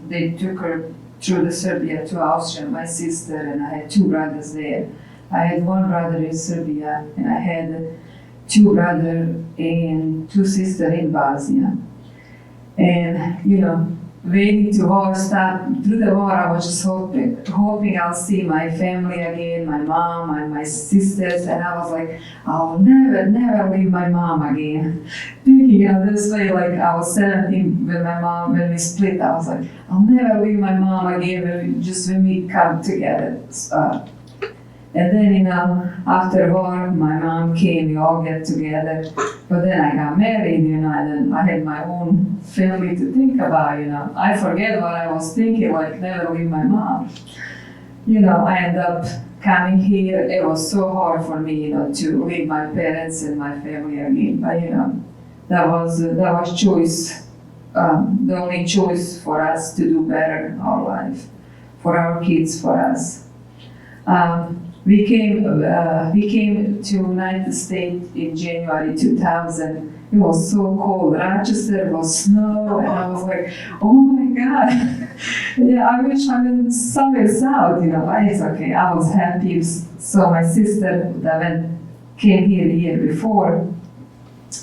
they took her through the Serbia to Austria, my sister, and I had 2 brothers there. I had 1 brother in Serbia, and I had 2 brothers and 2 sisters in Bosnia. And, waiting to war start. Through the war, I was just hoping I'll see my family again, my mom and my sisters, and I was like, I'll never leave my mom again. Thinking, this way, like I was 17 when we split, I was like, I'll never leave my mom again when we come together. And then, after war, my mom came, we all get together. But then I got married, and then I had my own family to think about, I forget what I was thinking, like never leave my mom. I ended up coming here. It was so hard for me, to leave my parents and my family again. But, that was choice, the only choice for us to do better in our life, for our kids, for us. We came to United States in January 2000. It was so cold. Rochester was snow, and I was like, oh my God. Yeah, I wish I went somewhere south, but it's okay. I was happy. So my sister that came here the year before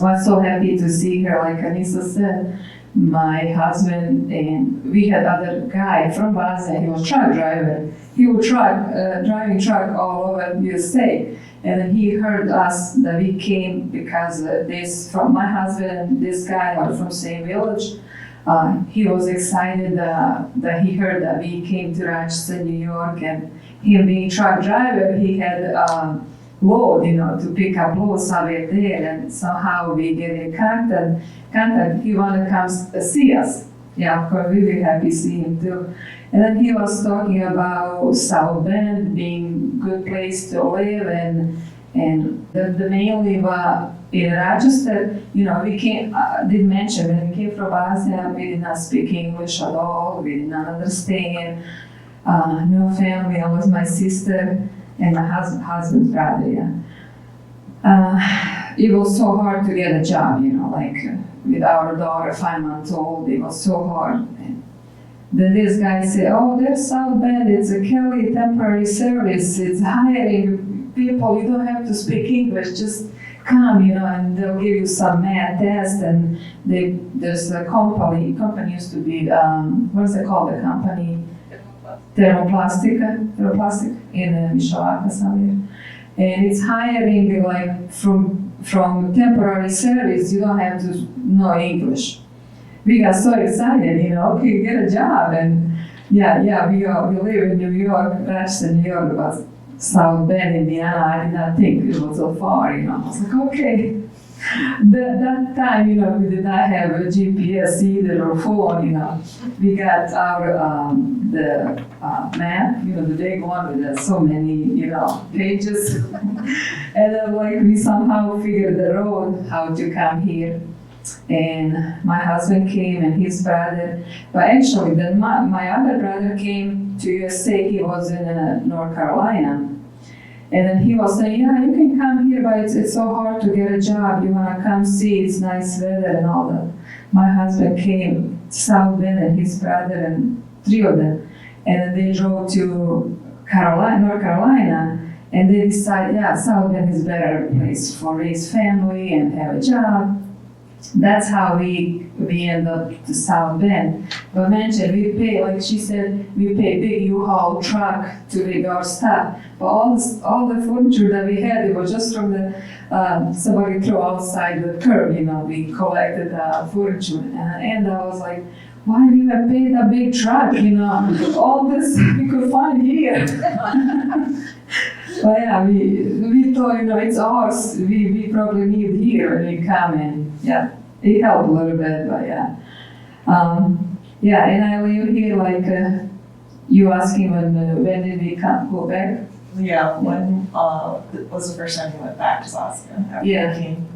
was so happy to see her, like Enisa said. My husband and we had other guy from Bosnia. He was truck driver. He was driving truck all over USA. And then he heard us that we came because from my husband and this guy are from same village. He was excited that he heard that we came to Rochester, New York, and him being truck driver, he had load, to pick up loads somewhere there, and somehow we get in contact. He wanted to come see us. Yeah, of course, we were happy to see him too. And then he was talking about South Bend being a good place to live, and the mainly in Rochester, we came, did mention when we came from Bosnia, we did not speak English at all, we did not understand, no family, I was my sister and my husband's brother, it was so hard to get a job, with our daughter, 5 months old, it was so hard. And then this guy said, oh, there's South Bend, it's a Kelly temporary service, it's hiring people, you don't have to speak English, just come, and they'll give you some math test, and there's a company used to be, what's it called, the company? Thermoplastic in Mešovaka somewhere. And it's hiring like from temporary service, you don't have to know English. We got so excited, okay, get a job. And we live in New York, Rochester, New York, but South Bend, Indiana, I did not think it was so far, I was like, okay. That time, we did not have a GPS either or phone, We got our, the map, the big one with so many, pages. And then we somehow figured the road, how to come here. And my husband came and his brother, but actually then my other brother came to USA, he was in North Carolina. And then he was saying, yeah, you can come here, but it's so hard to get a job. You want to come see, it's nice weather and all that. My husband came to South Bend and his brother and 3 of them. And then they drove to North Carolina, and they decided, yeah, South Bend is a better place for raise family and have a job. That's how we end up to South Bend. But mentioned, we pay, like she said, we pay big U-Haul truck to rig our stuff. But all the furniture that we had, it was just from the somebody threw outside the curb. We collected furniture, and I was like, why we even paid a big truck? All this we could find here. But yeah, we thought, it's ours. We probably need here when we come in. Yeah, it helped a little bit, but yeah. And I live here you asking when did we go back? Yeah, when was the first time you went back to Bosnia after you came?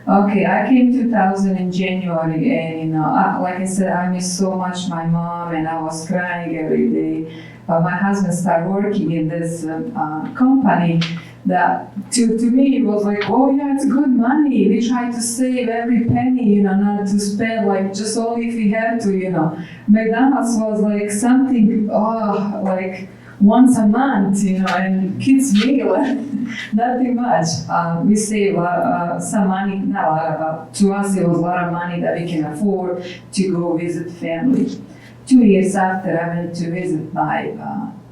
Okay, I came 2000 in January, and like I said, I miss so much my mom, and I was crying every day. But my husband started working in this company that to me it was like, oh yeah, it's good money. We try to save every penny, not to spend just only if we have to, McDonald's was like something, like once a month, and kids meal, nothing much. We save some money, not a lot, but to us it was a lot of money that we can afford to go visit family. 2 years after, I went to visit my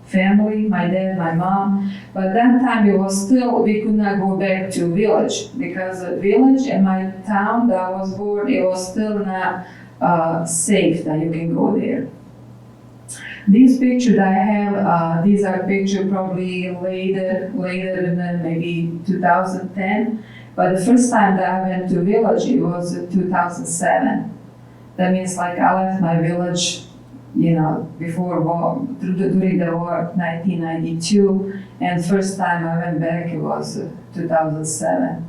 family, my dad, my mom, but that time it was still, we could not go back to village, because the village and my town that I was born, it was still not safe that you can go there. These pictures I have, these are pictures probably later than maybe 2010, but the first time that I went to village, it was 2007. That means I left my village, before war, during the war, 1992, and first time I went back, it was 2007.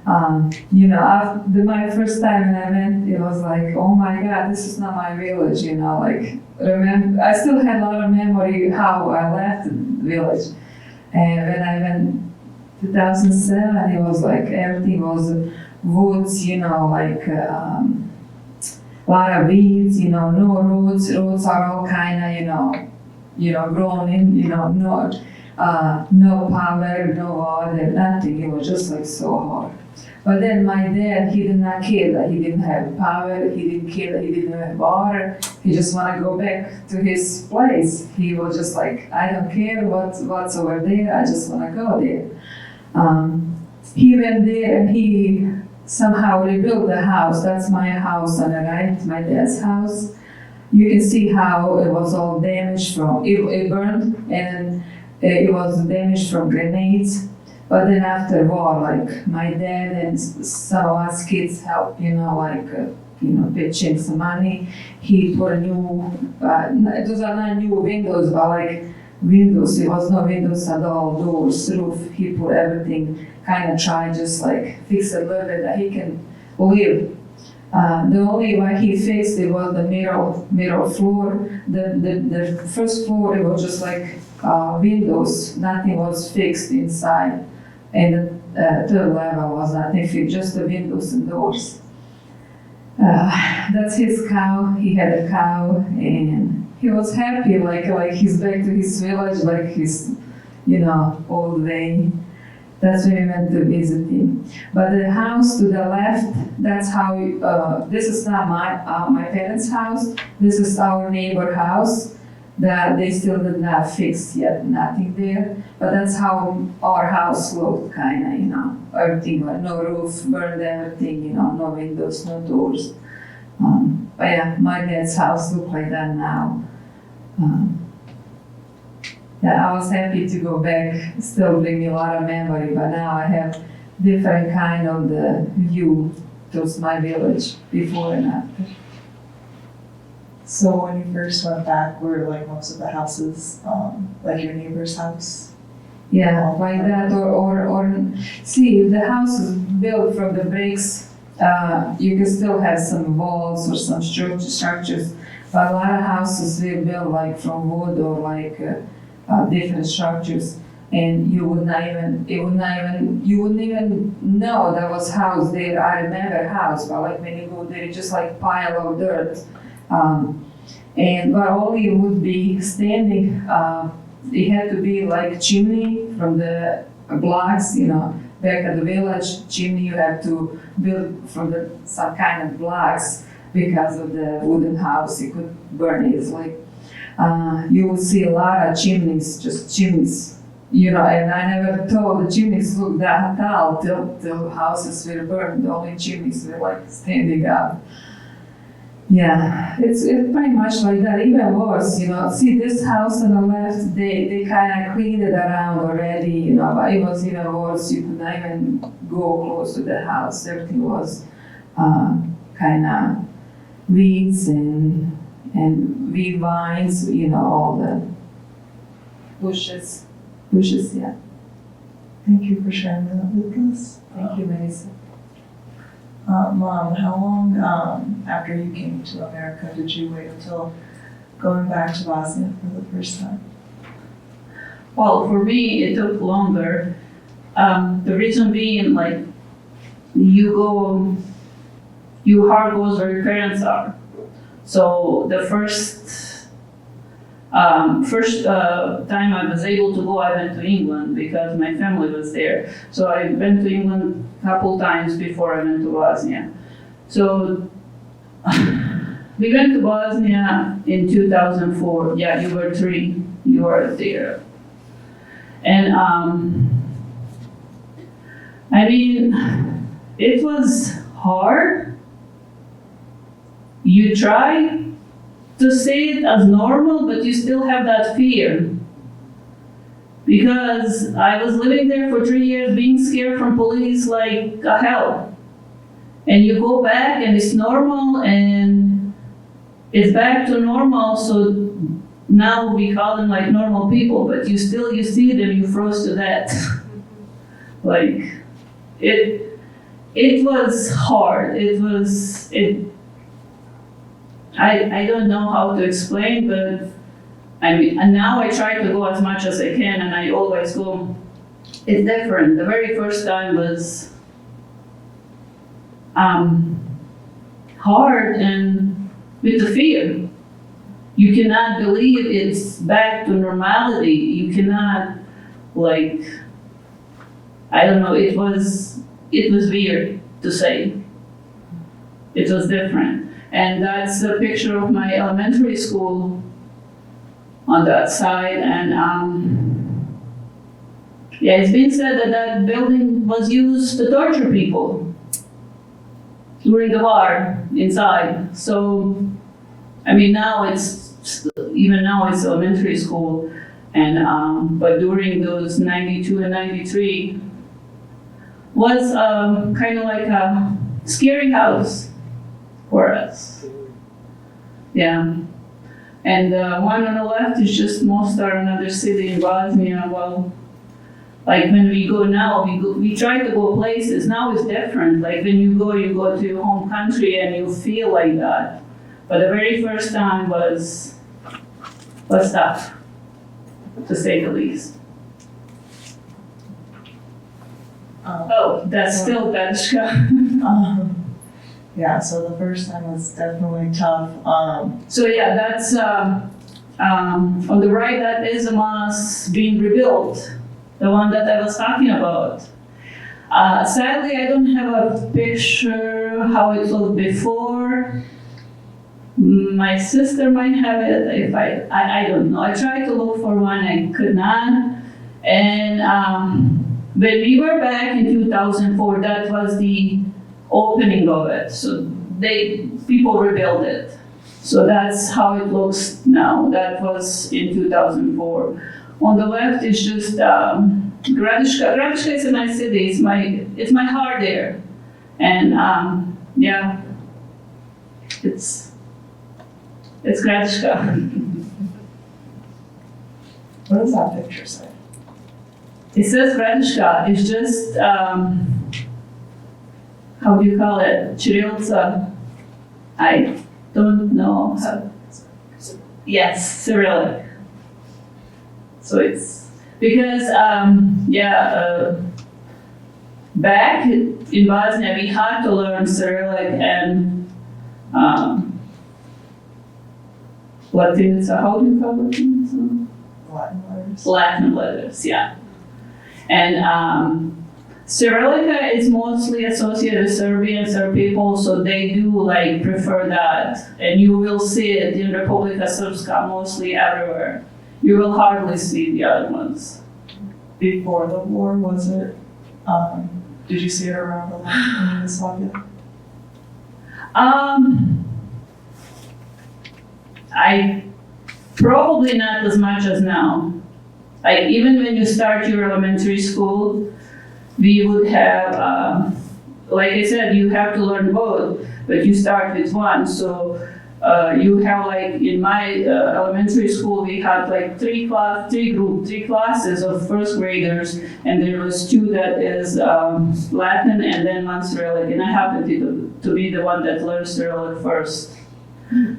After my first time I went, it was like, oh my God, this is not my village, remember, I still had a lot of memory how I left the village. And when I went 2007, it was like everything was woods, like a lot of weeds, no roads. Roads are all kind of, grown in, no power, no water, nothing. It was just like so hard. But then my dad, he did not care that he didn't have power, he didn't care that he didn't have water. He just want to go back to his place. He was just like, I don't care what's over there, I just want to go there. He went there and he somehow rebuilt the house. That's my house on the right, my dad's house. You can see how it was all damaged from, it burned and it was damaged from grenades. But then after war, like my dad and some of us kids helped, pitch in some money. He put a new, those are not new windows, but like windows, it was no windows at all, doors, roof. He put everything, kind of tried just like fix it a little bit that he can live. The only way he fixed it was the middle floor. The first floor, it was just like windows, nothing was fixed inside. And the third level was nothing fixed, just the windows and doors. That's his cow. He had a cow, and he was happy, like he's back to his village, like his, old way. That's when we went to visit him. But the house to the left, that's how. This is not my parents' house. This is our neighbor house. That they still did not fix yet, nothing there. But that's how our house looked, kind of, everything, like no roof, burned everything, no windows, no doors. But yeah, my dad's house looked like that now. I was happy to go back, still bring me a lot of memory, but now I have different kind of the view towards my village before and after. So when you first went back, were like most of the houses, like your neighbor's house? Yeah, like that, or see, if the house is built from the bricks, you can still have some walls or some structures, but a lot of houses were built like from wood or like different structures, and you wouldn't even know there was house there. I remember house, but like when you go there, it's just like pile of dirt. But only would be standing, it had to be like chimney from the blocks, back at the village, chimney you have to build from some kind of blocks because of the wooden house, it could burn easily. You would see a lot of chimneys, just chimneys, and I never thought the chimneys looked that tall till houses were burned, the only chimneys were like standing up. Yeah, it's pretty much like that, even worse, see this house on the left, they kind of cleaned it around already, but it was even worse, you could not even go close to the house, everything was kind of weeds and weed vines, all the bushes, yeah. Thank you for sharing that with us. Thank you, Merisa. Mom, how long after you came to America did you wait until going back to Bosnia for the first time? Well, for me, it took longer. The reason being, like, your heart goes where your parents are. So the first time I was able to go, I went to England because my family was there. So I went to England a couple times before I went to Bosnia. So we went to Bosnia in 2004. Yeah, you were 3. You were there. And it was hard. You try to say it as normal, but you still have that fear. Because I was living there for 3 years, being scared from police like hell. And you go back and it's normal and it's back to normal, so now we call them like normal people, but you see them, you froze to death. Like, it was hard. I don't know how to explain, but and now I try to go as much as I can, and I always go. It's different. The very first time was hard and with the fear. You cannot believe it's back to normality. You cannot, like, I don't know, it was weird to say. It was different. And that's a picture of my elementary school on that side. And yeah, it's been said that that building was used to torture people during the war inside. So, I mean, now it's elementary school. And, but during those 92 and 93 was kind of like a scary house for us. Yeah. And the one on the left is just Mostar, another city in Bosnia. Well, like when we go now, we try to go places. Now it's different. Like when you go to your home country and you feel like that. But the very first time was tough, to say the least. Oh, that's still Begić. Yeah, so the first time was definitely tough. So yeah, that's on the right. That is a mosque being rebuilt, the one that I was talking about. Sadly, I don't have a picture how it looked before. My sister might have it. If I don't know. I tried to look for one, I could not. And when we were back in 2004, that was the opening of it. So people rebuilt it. So that's how it looks now. That was in 2004. On the left is just Gradiška. Gradiška is a nice city. It's my heart there. And yeah, it's Gradiška. What does that picture say? It says Gradiška. It's just, how do you call it? Cyrillica. I don't know how. Yes, Cyrillic. So it's because, back in Bosnia we had to learn Cyrillic and Latin. So how do you call Latin? Latin letters. Latin letters, yeah. And Cyrillica is mostly associated with Serbian Serb people, so they do like prefer that. And you will see it in Republika Srpska mostly everywhere. You will hardly see the other ones. Before the war, was it? Did you see it around a lot in Yugoslavia? I probably not as much as now. Like even when you start your elementary school, we would have, like I said, you have to learn both, but you start with one. So you have like in my elementary school, we had like three classes of first graders, and there was two that is Latin and then one Cyrillic, and I happened to be the one that learned Cyrillic first,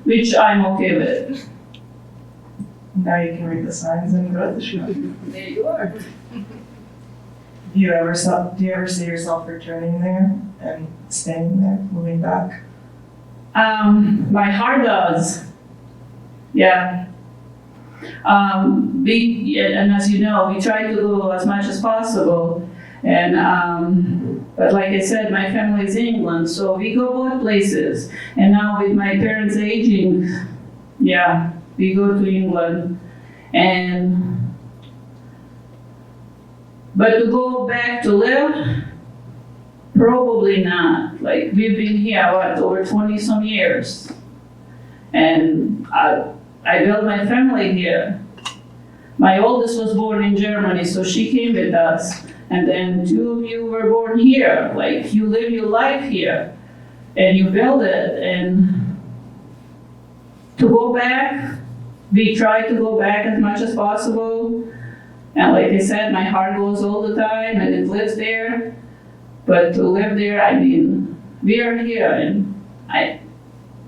which I'm okay with. Now you can read the signs and go to the shop. There you are. Do you ever see yourself returning there and staying there, moving back? My heart does. Yeah. And as you know, we try to go as much as possible. And but like I said, my family is in England, so we go both places. And now with my parents aging, yeah, we go to England. But to go back to live, probably not. Like we've been here, over 20 some years. And I built my family here. My oldest was born in Germany, so she came with us. And then two of you were born here. Like you live your life here and you build it. And to go back, we try to go back as much as possible. And like I said, my heart goes all the time and it lives there. But to live there, I mean, we are here and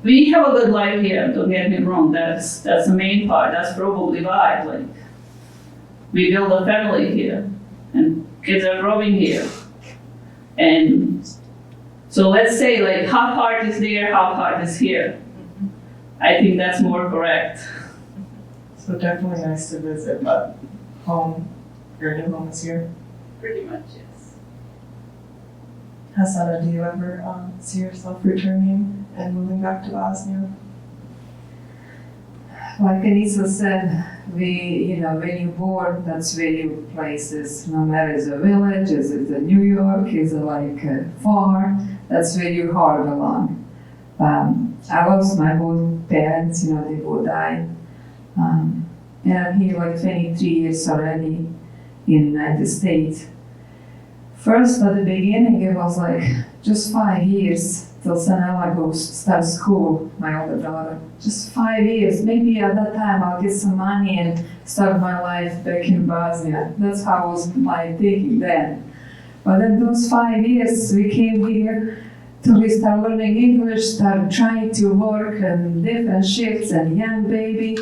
we have a good life here, don't get me wrong, that's the main part, that's probably why, like, we build a family here, and kids are growing here. And so let's say like half heart is there, half heart is here. I think that's more correct. So definitely nice to visit, but your new home is here. Pretty much, yes. Hasena, do you ever see yourself returning and moving back to Bosnia? Like Enisa said, when you're born, that's where your place is. No matter is a village, is it a New York, is it like a farm, that's where your heart belongs. I lost my both parents, they both died. And I'm here like 23 years already in the United States. First, at the beginning, it was like just 5 years till Sanela start school, my older daughter. Just 5 years. Maybe at that time I'll get some money and start my life back in Bosnia. That's how was my thinking then. But then those 5 years we came here till we start learning English, start trying to work and different shifts and young baby.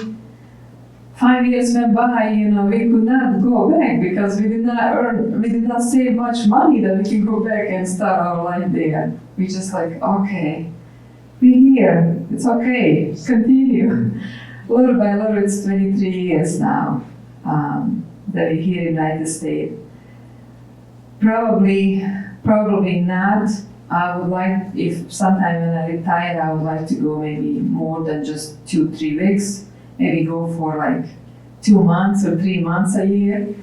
5 years went by, we could not go back because we did not save much money that we can go back and start our life there. We just like, okay, be here, it's okay, continue. Little by little, it's 23 years now that we're here in the United States. Probably not. I would like, if sometime when I retire, I would like to go maybe more than just 2-3 weeks. Maybe go for like 2 months or 3 months a year,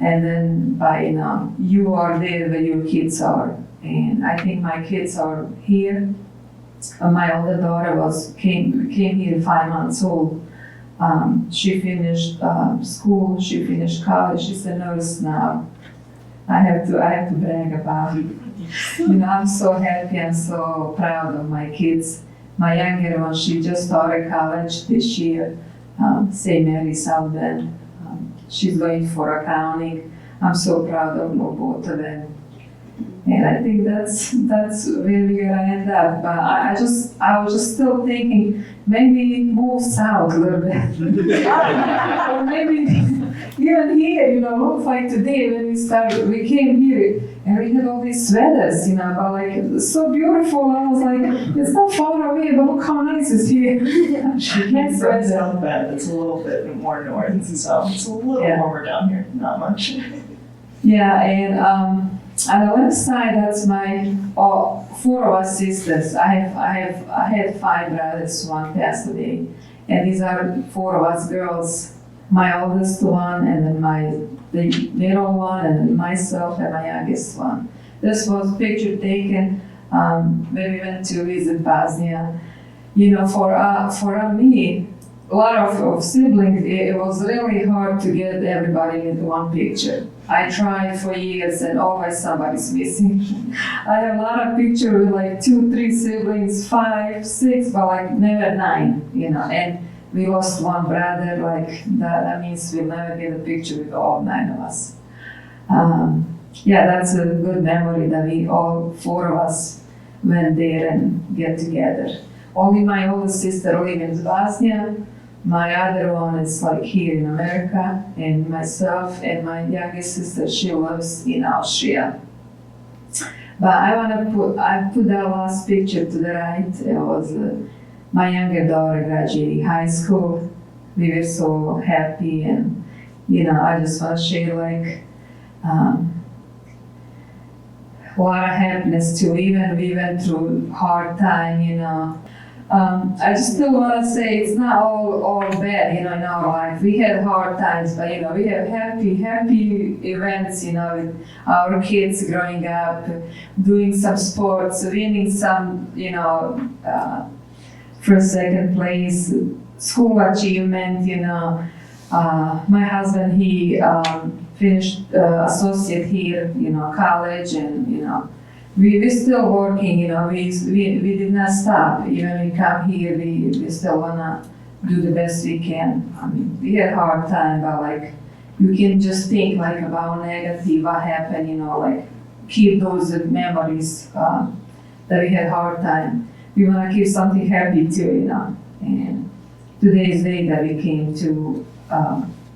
and then by you are there where your kids are. And I think my kids are here. My older daughter came here 5 months old. She finished school. She finished college. She's a nurse now. I have to brag about it. I'm so happy and so proud of my kids. My younger one, she just started college this year. St. Mary's South Bend. She's going for accounting. I'm so proud of both of them. And I think that's where we're gonna end up. But I was just still thinking, maybe move south a little bit. Or maybe even here, like today when we came here and we had all these weathers, but like it's so beautiful. I was like, it's not far away, but look how nice it's here. She came from South Bend, it's a little bit more north, so it's a little warmer down here, not much. Yeah, and on the left side, that's my 4 of us sisters. I had 5 brothers, one passed away, and these are 4 of us girls. My oldest one, and then the middle one, and then myself, and my youngest one. This was a picture taken when we went to visit Bosnia. For me, a lot of siblings, it was really hard to get everybody into one picture. I tried for years and always somebody's missing. I have a lot of pictures with like 2, 3 siblings, 5, 6, but like never 9, and we lost one brother, like that means we'll never get a picture with all 9 of us. That's a good memory that we all 4 of us went there and get together. Only my oldest sister lives in Bosnia. My other one is like here in America, and myself and my youngest sister, she lives in Austria. But I put that last picture to the right. It was my younger daughter graduating high school. We were so happy, and I just want to share like a lot of happiness too. Even we went through hard time, I just still want to say it's not all bad, in our life. We had hard times, but we have happy events, with our kids growing up, doing some sports, winning some, first, second place, school achievement, my husband, he finished associate here, college, and we're still working, we did not stop. Even when we come here, we still wanna do the best we can. I mean, we had a hard time, but like, you can just think like about negative, what happened, like keep those memories that we had a hard time. we want to keep something happy too, And today's day that we came to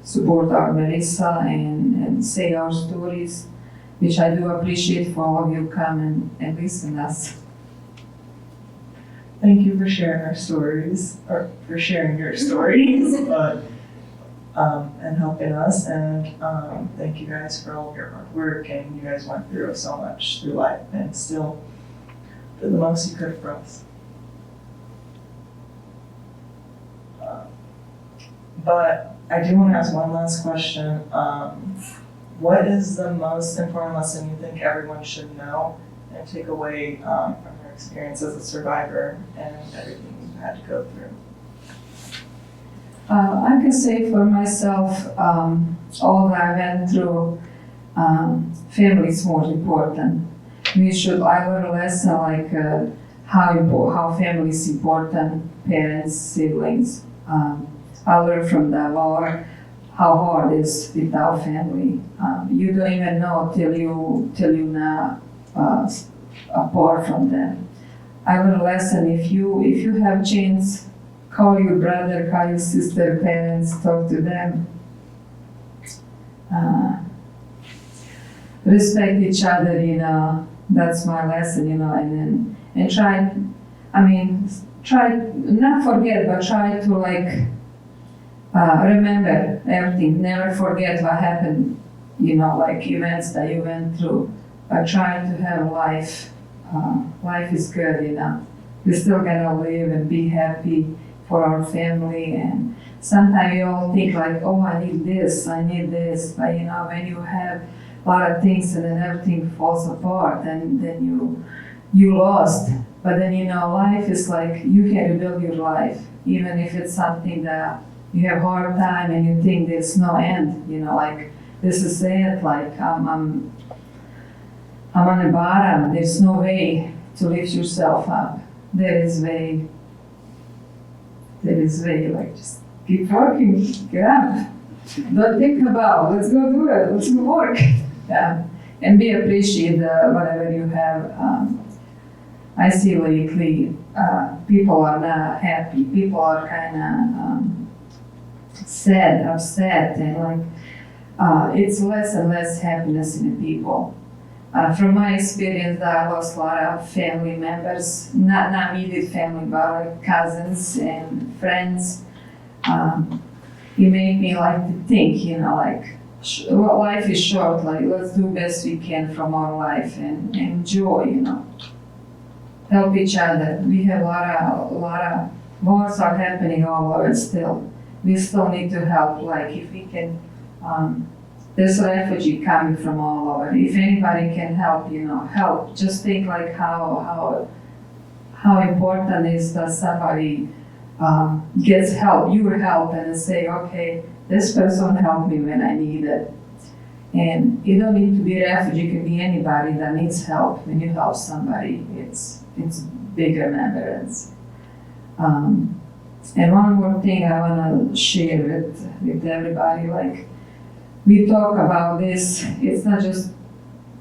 support our Merisa and say our stories, which I do appreciate for all of you come and listen us. Thank you for sharing our stories, or for sharing your stories, but, and helping us. And thank you guys for all of your hard work. And you guys went through so much through life and still did the most you could for us. But I do want to ask one last question. What is the most important lesson you think everyone should know and take away from your experience as a survivor and everything you've had to go through? I can say for myself, all that I went through, family is more important. I learned a lesson like how family is important, parents, siblings. I learned from the war how hard it is without family. You don't even know till you not apart from them. I learned a lesson, if you have chance, call your brother, call your sister, parents, talk to them. Respect each other, that's my lesson, and try not forget, but try to remember everything, never forget what happened, events that you went through, but try to have life. Life is good, We're still gonna live and be happy for our family, and sometimes we all think like, oh, I need this, but when you have a lot of things and then everything falls apart, then you lost. But then life is like, you can rebuild your life, even if it's something that you have hard time and you think there's no end, this is it, I'm on the bottom, there's no way to lift yourself up. There is way, just keep working, get up. Don't think about, let's go do it, let's go work. And be appreciate whatever you have. I see lately, people are not happy, people are kind of sad, upset, and it's less and less happiness in the people. From my experience, I lost a lot of family members, not immediate family, but cousins and friends. It made me to think, life is short, let's do best we can from our life and enjoy, Help each other. We have a lot of wars are happening all over still. We still need to help, if we can, there's a refugee coming from all over. If anybody can help, help. Just think how important it is that somebody gets help, your help, and say, okay, this person helped me when I need it. And you don't need to be a refugee, you can be anybody that needs help. When you help somebody, it's big remembrance. And one more thing I want to share with everybody, we talk about this, it's not just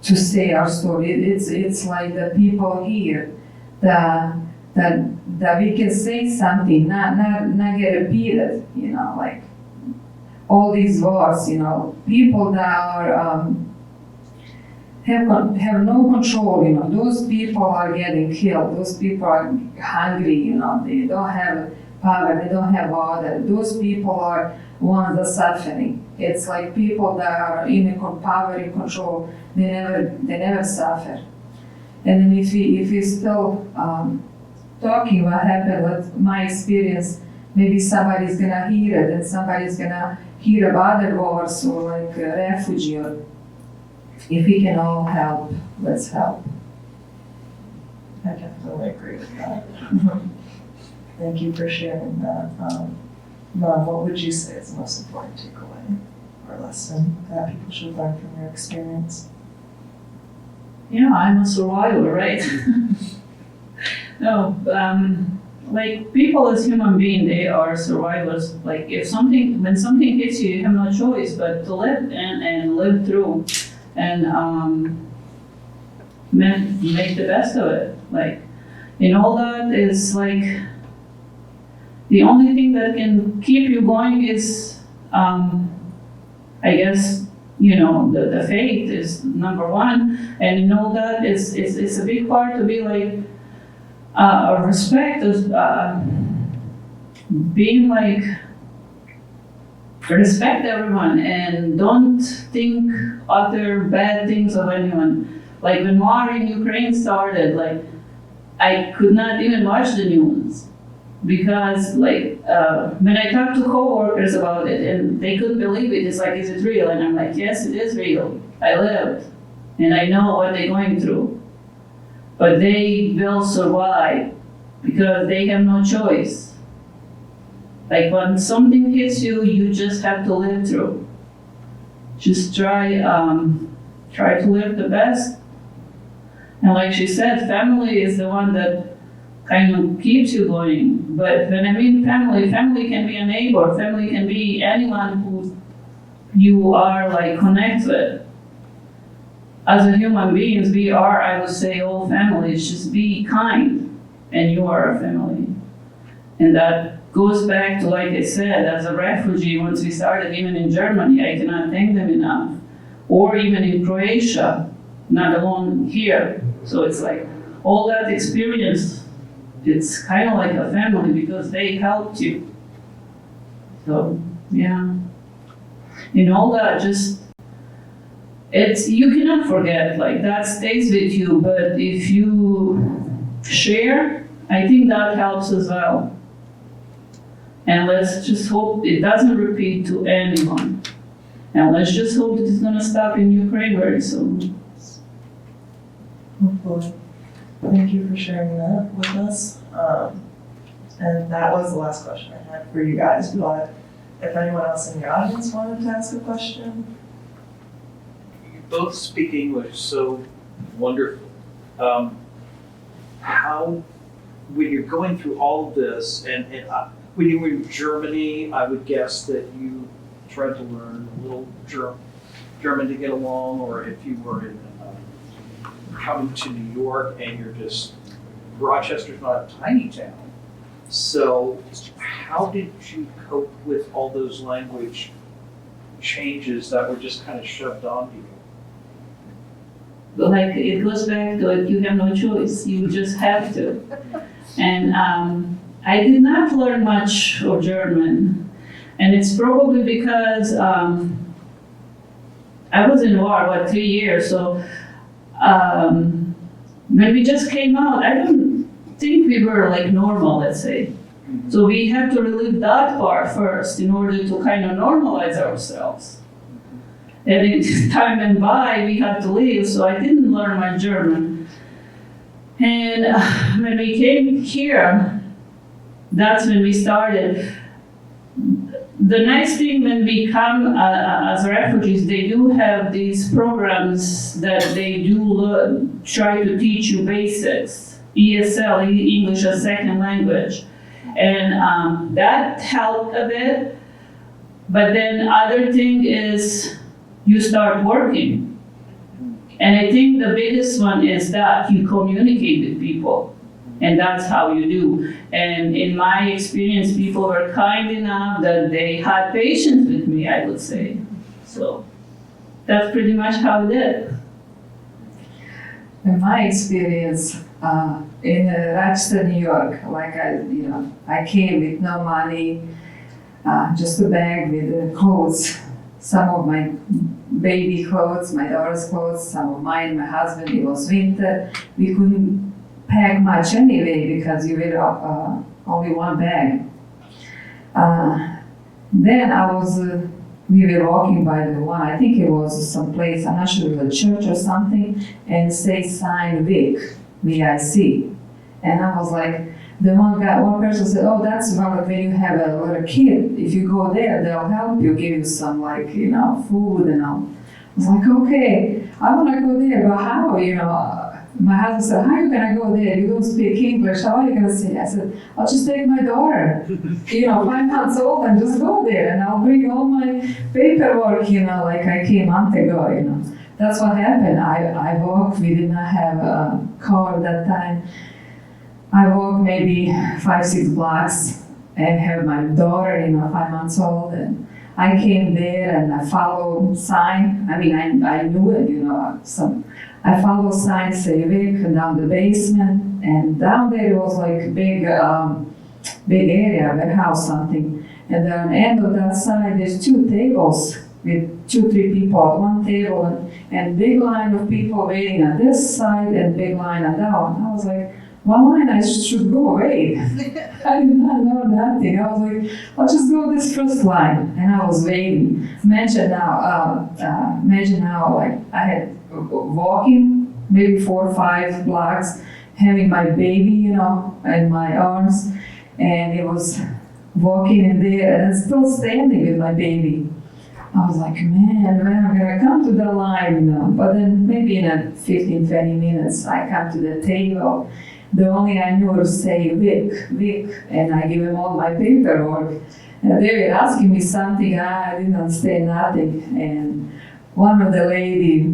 to say our story, it's like the people here that we can say something, not get repeated, all these wars, people that are have no control, those people are getting killed, those people are hungry, they don't have power, they don't have water, those people are ones that are suffering. It's like people that are in power and control, they never suffer. And then if we still talking what happened with my experience, maybe somebody's gonna hear it and somebody's gonna hear about other wars or a refugee. Or if we can all help, let's help. I definitely agree with that. Thank you for sharing that. Mom, what would you say is the most important takeaway or lesson that people should learn from your experience? Yeah, I'm a survivor, right? No, people as human beings, they are survivors. When something hits you, you have no choice but to live and live through and make the best of it. And all that is like, the only thing that can keep you going is, I guess, you know, the faith is number one. And in all that, it's a big part to be like, respect is being like, respect everyone and don't think other bad things of anyone. Like when war in Ukraine started, like I could not even watch the news because like when I talked to coworkers about it and they couldn't believe it, it's like, is it real? And I'm like, yes, it is real. I lived and I know what they're going through. But they will survive because they have no choice. Like when something hits you, you just have to live through. Just try to live the best. And like she said, family is the one that kind of keeps you going. But when I mean family, family can be a neighbor, family can be anyone who you are like connect with. As a human beings, we are, I would say, all families. Just be kind, and you are a family. And that goes back to, like I said, as a refugee, once we started, even in Germany, I cannot thank them enough. Or even in Croatia, not alone here. So it's like, all that experience, it's kind of like a family because they helped you. So, yeah. And all that just, you cannot forget, like that stays with you, but if you share, I think that helps as well. And let's just hope it doesn't repeat to anyone. And let's just hope that it's gonna stop in Ukraine very soon. Hopefully. Thank you for sharing that with us. And that was the last question I had for you guys, but if anyone else in the audience wanted to ask a question. You both speak English so wonderful. How, when you're going through all of this, and when you were in Germany, I would guess that you tried to learn a little German to get along, or if you were in coming to New York and you're just, Rochester's not a tiny town. So how did you cope with all those language changes that were just kind of shoved onto you? Like, it goes back to it, you have no choice, you just have to. And I did not learn much of German. And it's probably because I was in war, 3 years, so when we just came out, I don't think we were like normal, let's say. So we have to relive that part first in order to kind of normalize ourselves. And as time went by, we had to leave, so I didn't learn my German. And when we came here, that's when we started. The nice thing when we come as refugees, they do have these programs that they do try to teach you basics, ESL, English as Second Language. And that helped a bit. But then other thing is you start working. And I think the biggest one is that you communicate with people. And that's how you do. And in my experience, people were kind enough that they had patience with me, I would say. So that's pretty much how it is. In my experience, in Rochester, New York, like I came with no money, just a bag with clothes. Some of my baby clothes, my daughter's clothes, some of mine, my husband, it was winter. We couldn't pack much anyway because you wear only one bag. Then we were walking by the one, I think it was some place, I'm not sure it was a church or something, and say sign VIC, V-I-C. And I was like, one person said, oh, that's valid when you have a little kid. If you go there, they'll help you, give you some food and all. I was like, okay, I want to go there, but how, My husband said, how are you going to go there? You don't speak English. How are you going to say? I said, I'll just take my daughter, 5 months old, and just go there. And I'll bring all my paperwork, like I came a month ago, That's what happened. I walked. We did not have a car at that time. I walk maybe 5-6 blocks and have my daughter, 5 months old, and I came there and I followed sign. I mean, I knew it, I followed sign say Vic down the basement, and down there it was like big area, warehouse something. And then on the end of that side, there's 2 tables with 2-3 people at one table, and big line of people waiting on this side and big line on that one. I was like, one line I should go away. I did not know nothing. I was like, I'll just go this first line, and I was waiting. Imagine now, like I had walking maybe 4 or 5 blocks, having my baby, in my arms, and it was walking in there, and I'm still standing with my baby. I was like, man, when I'm gonna come to the line, But then maybe in a 15-20 minutes, I come to the table. The only I knew to say Vic, and I give him all my paperwork. And they were asking me something, I didn't understand nothing. And one of the lady,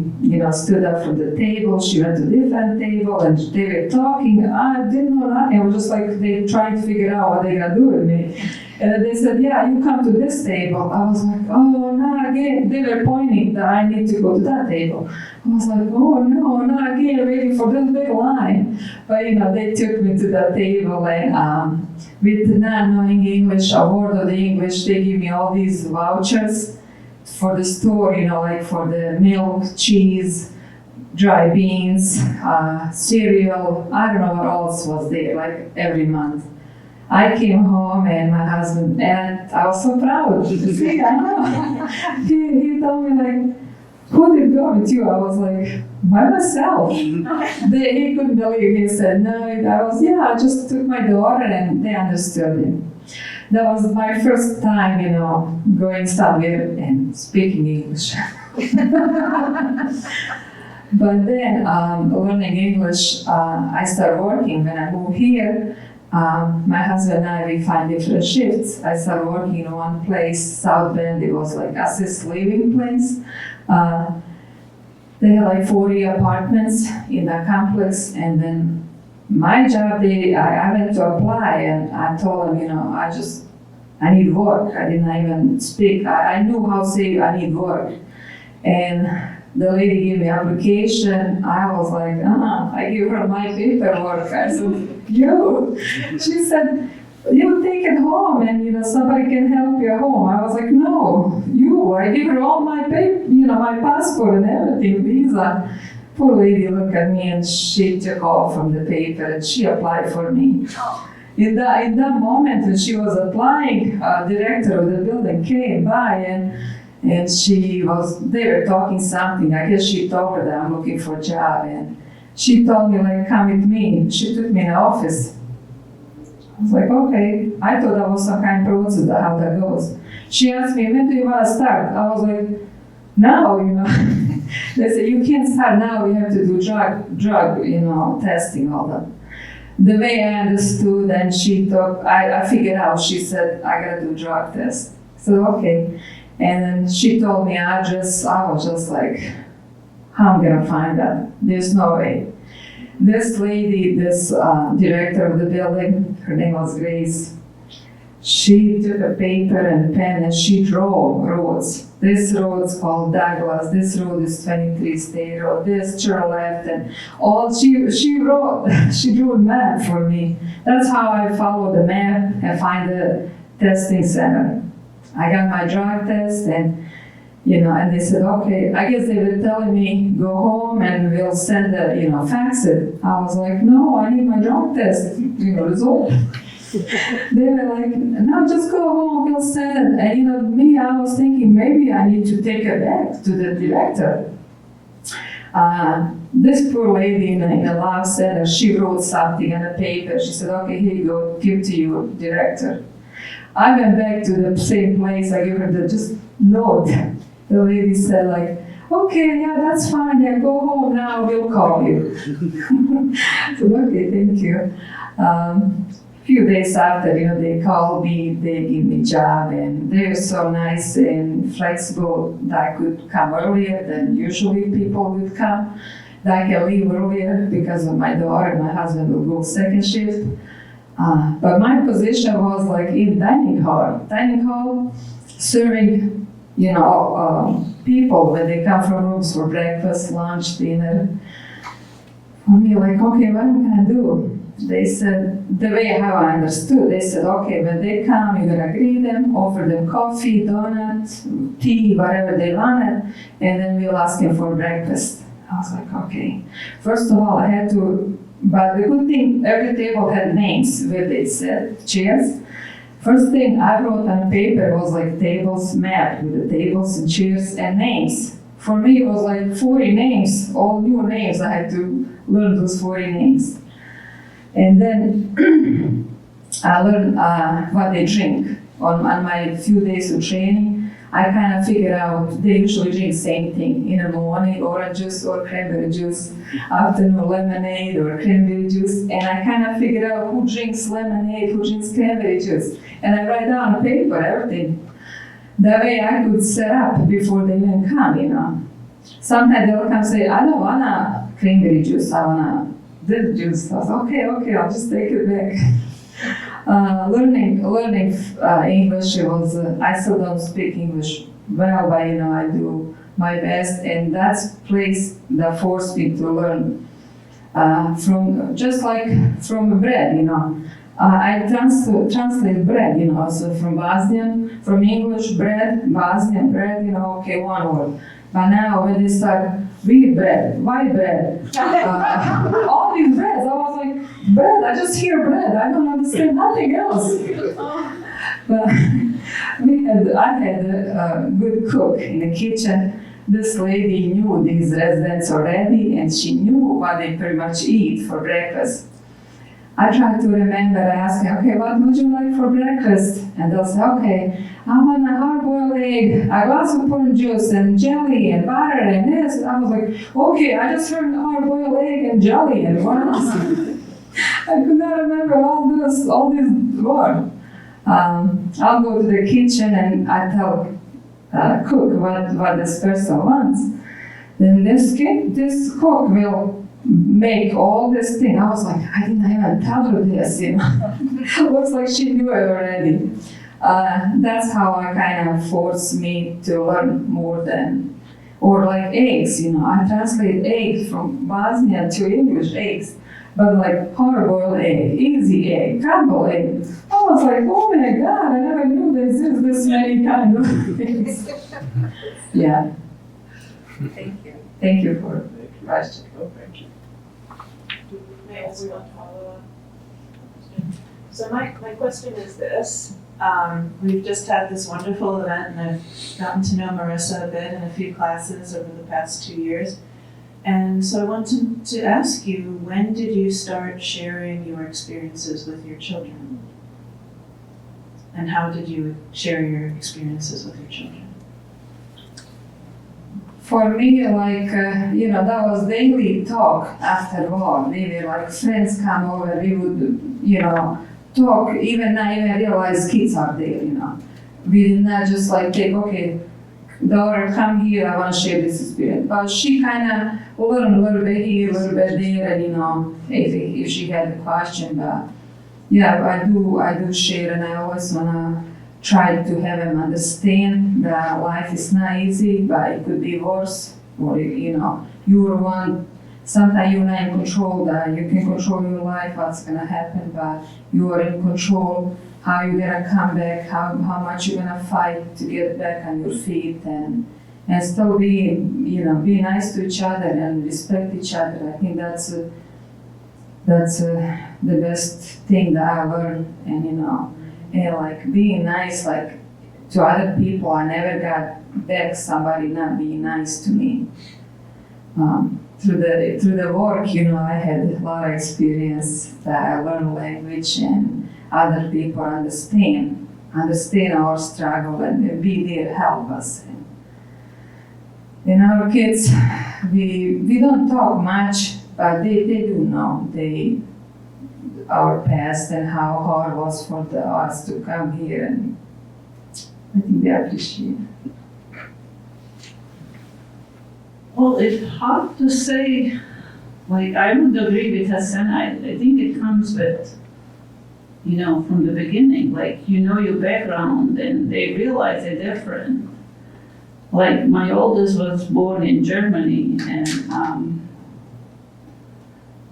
stood up from the table, she went to a different table, and they were talking. I didn't know nothing. I was just like, they trying to figure out what they're gonna do with me. And they said, yeah, you come to this table. I was like, oh, not again. They were pointing that I need to go to that table. I was like, oh no, not again, waiting for this big line. But they took me to that table, and with not knowing English, a word of the English, they give me all these vouchers for the store, like for the milk, cheese, dry beans, cereal, I don't know what else was there, like every month. I came home and my husband, and I was so proud. See, I know. He told me like, who did go with you? I was like, by myself. He couldn't believe. He said, no, I just took my daughter, and they understood it. That was my first time, going somewhere and speaking English. But then, learning English, I started working. When I moved here, my husband and I, we find different shifts. I started working in one place, South Bend. It was like assisted living place. They had like 40 apartments in that complex, and then my job, I went to apply, and I told them, I need work. I didn't even speak. I knew how to say I need work. And the lady gave me application. I was like, I gave her my paperwork. I said, you. She said, you take it home, and somebody can help you at home. I was like, no, you. I gave her all my paper, my passport and everything, visa. Poor lady looked at me, and she took off from the paper, and she applied for me. In that moment when she was applying, director of the building came by, and they were talking something. I guess she told her that I'm looking for a job, and she told me like, come with me. She took me in the office. I was like, okay. I thought that was some kind of process, how that goes. She asked me, when do you want to start? I was like, now, They said, you can't start now, we have to do drug, testing, all that. The way I understood, and I figured out, she said, I gotta do drug test. So, okay. And then she told me address. I was just like, how am I gonna find that? There's no way. This lady, this director of the building, her name was Grace, she took a paper and pen and she drew roads. This road is called Douglas, this road is 23 State Road, this turn left, and all she drew a map for me. That's how I followed the map and find the testing center. I got my drug test, and and they said, okay, I guess they were telling me, go home and we'll send fax it. I was like, no, I need my drug test, result. They were like, no, just go home, we'll send it. And me, I was thinking maybe I need to take it back to the director. This poor lady in the lab center, she wrote something on a paper. She said, okay, here you go, give to your director. I went back to the same place, I gave her the just note. The lady said like, okay, yeah, that's fine, yeah, go home now, we'll call you. So, okay, thank you. Few days after, they called me, they gave me a job, and they were so nice and flexible that I could come earlier than usually people would come. that I can leave earlier because of my daughter and my husband will go second shift. But my position was like in dining hall, serving, people when they come from rooms for breakfast, lunch, dinner. For me, like, okay, what am I gonna do? They said, the way how I understood, they said, okay, when they come, you're gonna greet them, offer them coffee, donuts, tea, whatever they wanted, and then we'll ask them for breakfast. I was like, okay. First of all, I had to, but the good thing, every table had names with it, said chairs. First thing I wrote on paper was like tables map with the tables and chairs and names. For me, it was like 40 names, all new names. I had to learn those 40 names. And then I learned what they drink. On my few days of training, I kind of figured out they usually drink the same thing. In the morning, orange juice or cranberry juice. Afternoon, lemonade or cranberry juice. And I kind of figured out who drinks lemonade, who drinks cranberry juice. And I write down on paper everything. That way I could set up before they even come, Sometimes they'll come and say, I don't want a cranberry juice, I want this juice. I was okay, I'll just take it back. Learning English was, I still don't speak English well, but I do my best, and that's place that forced me to learn from, just like from bread, I translate bread, so from Bosnian, from English bread, Bosnian bread, okay, one word. But now when they start wheat bread, white bread, all these breads, I was like, bread, I just hear bread, I don't understand nothing else. But I had a good cook in the kitchen. This lady knew these residents already, and she knew what they pretty much eat for breakfast. I tried to remember, I asked her, okay, what would you like for breakfast? And they'll say, okay, I want a hard-boiled egg, a glass of orange juice, and jelly, and butter, and this. I was like, okay, I just heard hard-boiled egg and jelly, and what else? I could not remember all these words. I'll go to the kitchen and I tell cook what this person wants. Then this cook will make all this thing. I was like, I didn't even tell her this, Looks like she knew it already. That's how I kind of forced me to learn more than, or like eggs, I translate eggs from Bosnian to English eggs, but like hard-boiled egg, easy egg, crumble egg. I was like, oh my God, I never knew there's this many kind of things. Yeah. Thank you. Thank you for the question. Thank you. May I ask one follow-up? So my question is this. We've just had this wonderful event, and I've gotten to know Merisa a bit in a few classes over the past 2 years. And so I wanted to ask you, when did you start sharing your experiences with your children? And how did you share your experiences with your children? For me, like, that was daily talk after war. Maybe like friends come over, we would, talk, even I even realize kids are there, We did not just like take, okay, daughter, come here, I want to share this experience. But she kind of learned a little bit here, a little bit there, and if she had a question. But yeah, I do share, and I always want to try to have them understand that life is not easy, but it could be worse. Or, you're one, sometimes you're not in control, that you can control your life, what's going to happen, but you are in control, how you're going to come back, how much you're going to fight to get back on your feet, and still be nice to each other and respect each other. I think that's the best thing that I learned, and like being nice, like to other people. I never got back somebody not being nice to me. Through the work, I had a lot of experience that I learned language, and other people understand our struggle and be there, help us. And our kids, we don't talk much, but they do know our past and how hard it was for us to come here, and I think they appreciate it. Well, it's hard to say like, I would agree with Hasena. I think it comes with, from the beginning, like, your background and they realize they're different. Like, my oldest was born in Germany and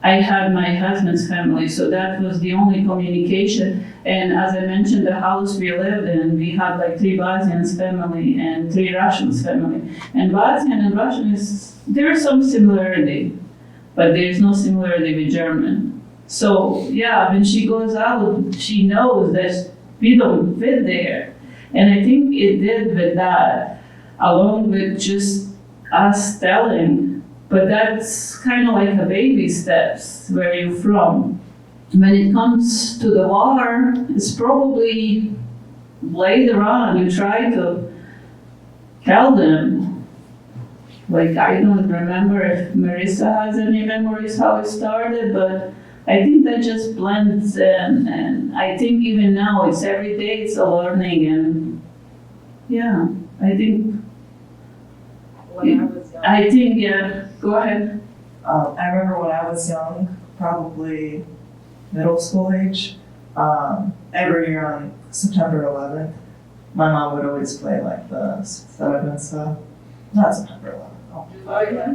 I had my husband's family, so that was the only communication. And as I mentioned, the house we lived in, we had like 3 Bosnians family and 3 Russians family. And Bosnian and Russian there's some similarity, but there's no similarity with German. So yeah, when she goes out, she knows that we don't fit there. And I think it did with that, along with just us telling. But that's kind of like a baby steps, where you're from. When it comes to the war, it's probably later on you try to tell them. Like, I don't remember if Merisa has any memories how it started, but I think that just blends in. And I think even now, it's every day it's a learning. And yeah, I think, yeah, go ahead. I remember when I was young, probably middle school age, every year on September 11th, my mom would always play like the stuff. Not September 11th. Oh,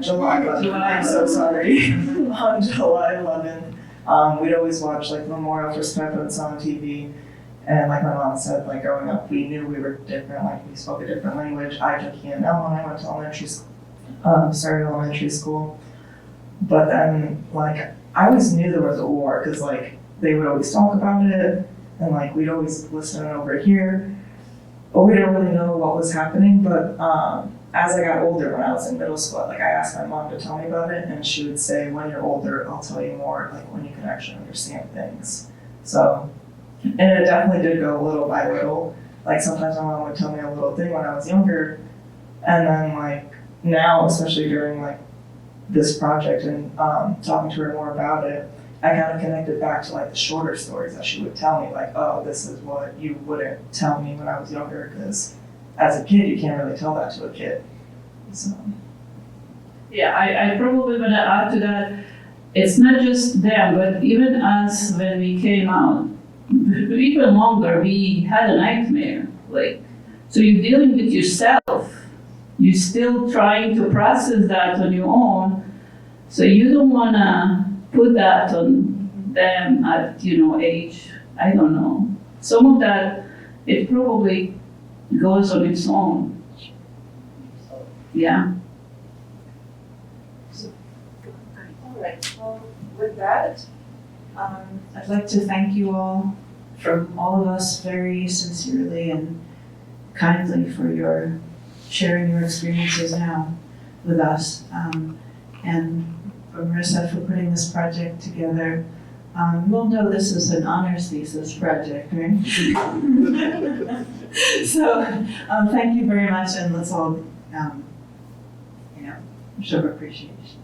July 11th. I'm so sorry. On July 11th, we'd always watch like Memorial for Spahić on TV. And like my mom said, like growing up, we knew we were different, like we spoke a different language. I took EML when I went to started elementary school. But then, like, I always knew there was a war, because like they would always talk about it, and like we'd always listen over here, but we didn't really know what was happening. But as I got older, when I was in middle school, like I asked my mom to tell me about it, and she would say, when you're older, I'll tell you more, like when you can actually understand things. So, and it definitely did go little by little. Like sometimes my mom would tell me a little thing when I was younger, and then like now, especially during like this project and talking to her more about it, I kind of connected back to like the shorter stories that she would tell me, like, oh, this is what you wouldn't tell me when I was younger, because as a kid, you can't really tell that to a kid. So. Yeah, I probably want to add to that, it's not just them, but even us when we came out, even longer, we had a nightmare. Like, so you're dealing with yourself. You're still trying to process that on your own. So you don't want to put that on them at, age, I don't know. Some of that, it probably goes on its own. Yeah. All right, well, with that, I'd like to thank you all, from all of us, very sincerely and kindly for your sharing your experiences now with us, and for Merisa for putting this project together. We'll know this is an honors thesis project, right? So thank you very much, and let's all show appreciation.